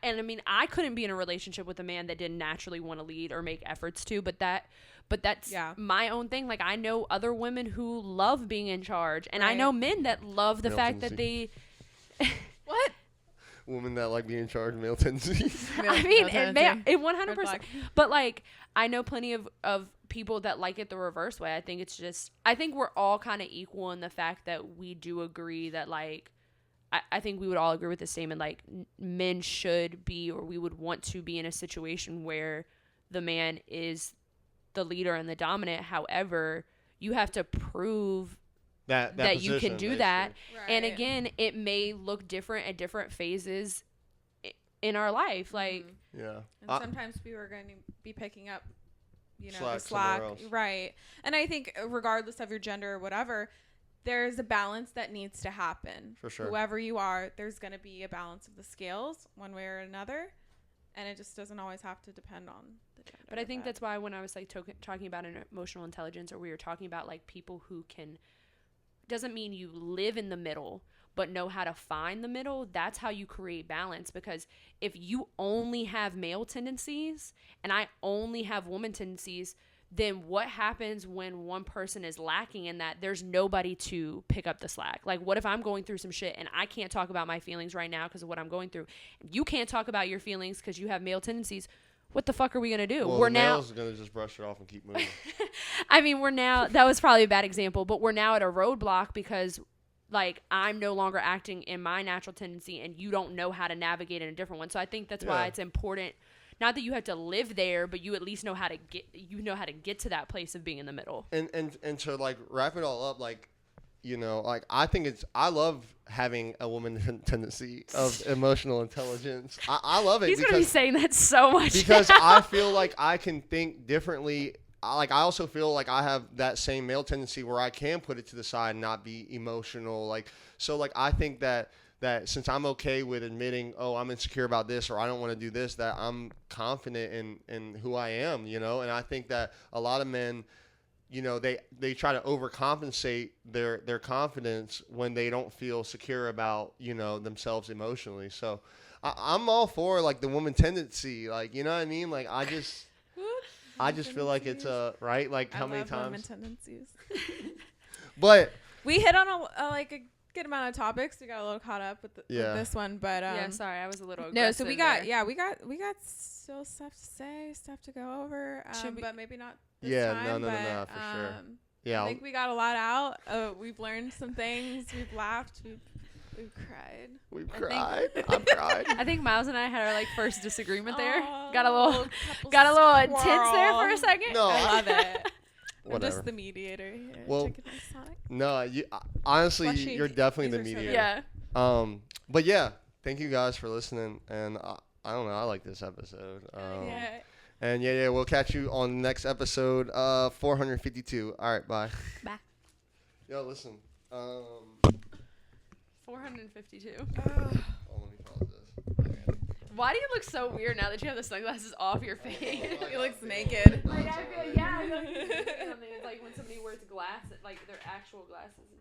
and I mean, I couldn't be in a relationship with a man that didn't naturally want to lead or make efforts to. But that's my own thing. Like I know other women who love being in charge, and I know men that love the fact that they. What? Women that like being in charge, male tendencies. I mean, it 100%. But like, I know plenty of people that like it the reverse way. I think we're all kind of equal in the fact that we do agree that like, I think we would all agree with the same, and like men should be, or we would want to be in a situation where the man is the leader and the dominant. However, you have to prove that you can do that. Right. And again, it may look different at different phases in our life. Like, and sometimes we were going to be picking up, you know, the slack. Right. And I think regardless of your gender or whatever, there's a balance that needs to happen. For sure. Whoever you are, there's going to be a balance of the scales one way or another. And it just doesn't always have to depend on the gender. But I think that's why when I was like talking about an emotional intelligence, or we were talking about like people who can, doesn't mean you live in the middle, but know how to find the middle. That's how you create balance. Because if you only have male tendencies and I only have woman tendencies, then what happens when one person is lacking in that? There's nobody to pick up the slack. Like, what if I'm going through some shit and I can't talk about my feelings right now because of what I'm going through? You can't talk about your feelings because you have male tendencies. What the fuck are we going to do? Well, we're now going to just brush it off and keep moving. I mean, that was probably a bad example, but we're now at a roadblock because like I'm no longer acting in my natural tendency and you don't know how to navigate in a different one. So I think that's why it's important. Not that you have to live there, but you at least know how to get to that place of being in the middle. And to like wrap it all up, like, you know, like I love having a woman tendency of emotional intelligence. I love it. He's going to be saying that so much. Because I feel like I can think differently. I also feel like I have that same male tendency where I can put it to the side and not be emotional. Like, so like, I think that since I'm okay with admitting, oh, I'm insecure about this, or I don't want to do this, that I'm confident in who I am, you know? And I think that a lot of men, you know, they try to overcompensate their confidence when they don't feel secure about, you know, themselves emotionally. So I'm all for like the woman tendency, like, you know what I mean? Like I just feel like it's right. Like how many times? Women tendencies. But we hit on good amount of topics. We got a little caught up with, with this one, but yeah, sorry, I was a little no. So we got there. we got still stuff to say, stuff to go over. But maybe not. This time, no, for sure. Yeah, I think we got a lot out. We've learned some things. We've laughed. We've cried. We've cried. I've cried. I think Miles and I had our like first disagreement there. Got a little intense there for a second. No, I love it. Whatever. I'm just the mediator here. Well, no, you honestly, you're definitely the mediator. Yeah. But yeah, thank you guys for listening, and I don't know, I like this episode. Yeah. And yeah, we'll catch you on the next episode, 452. All right, bye. Bye. Yo, listen. 452. Oh, let me pause this. Why do you look so weird now that you have the sunglasses off your face? He looks naked. Like I feel, yeah, I feel like, it's like when somebody wears glasses, like their actual glasses.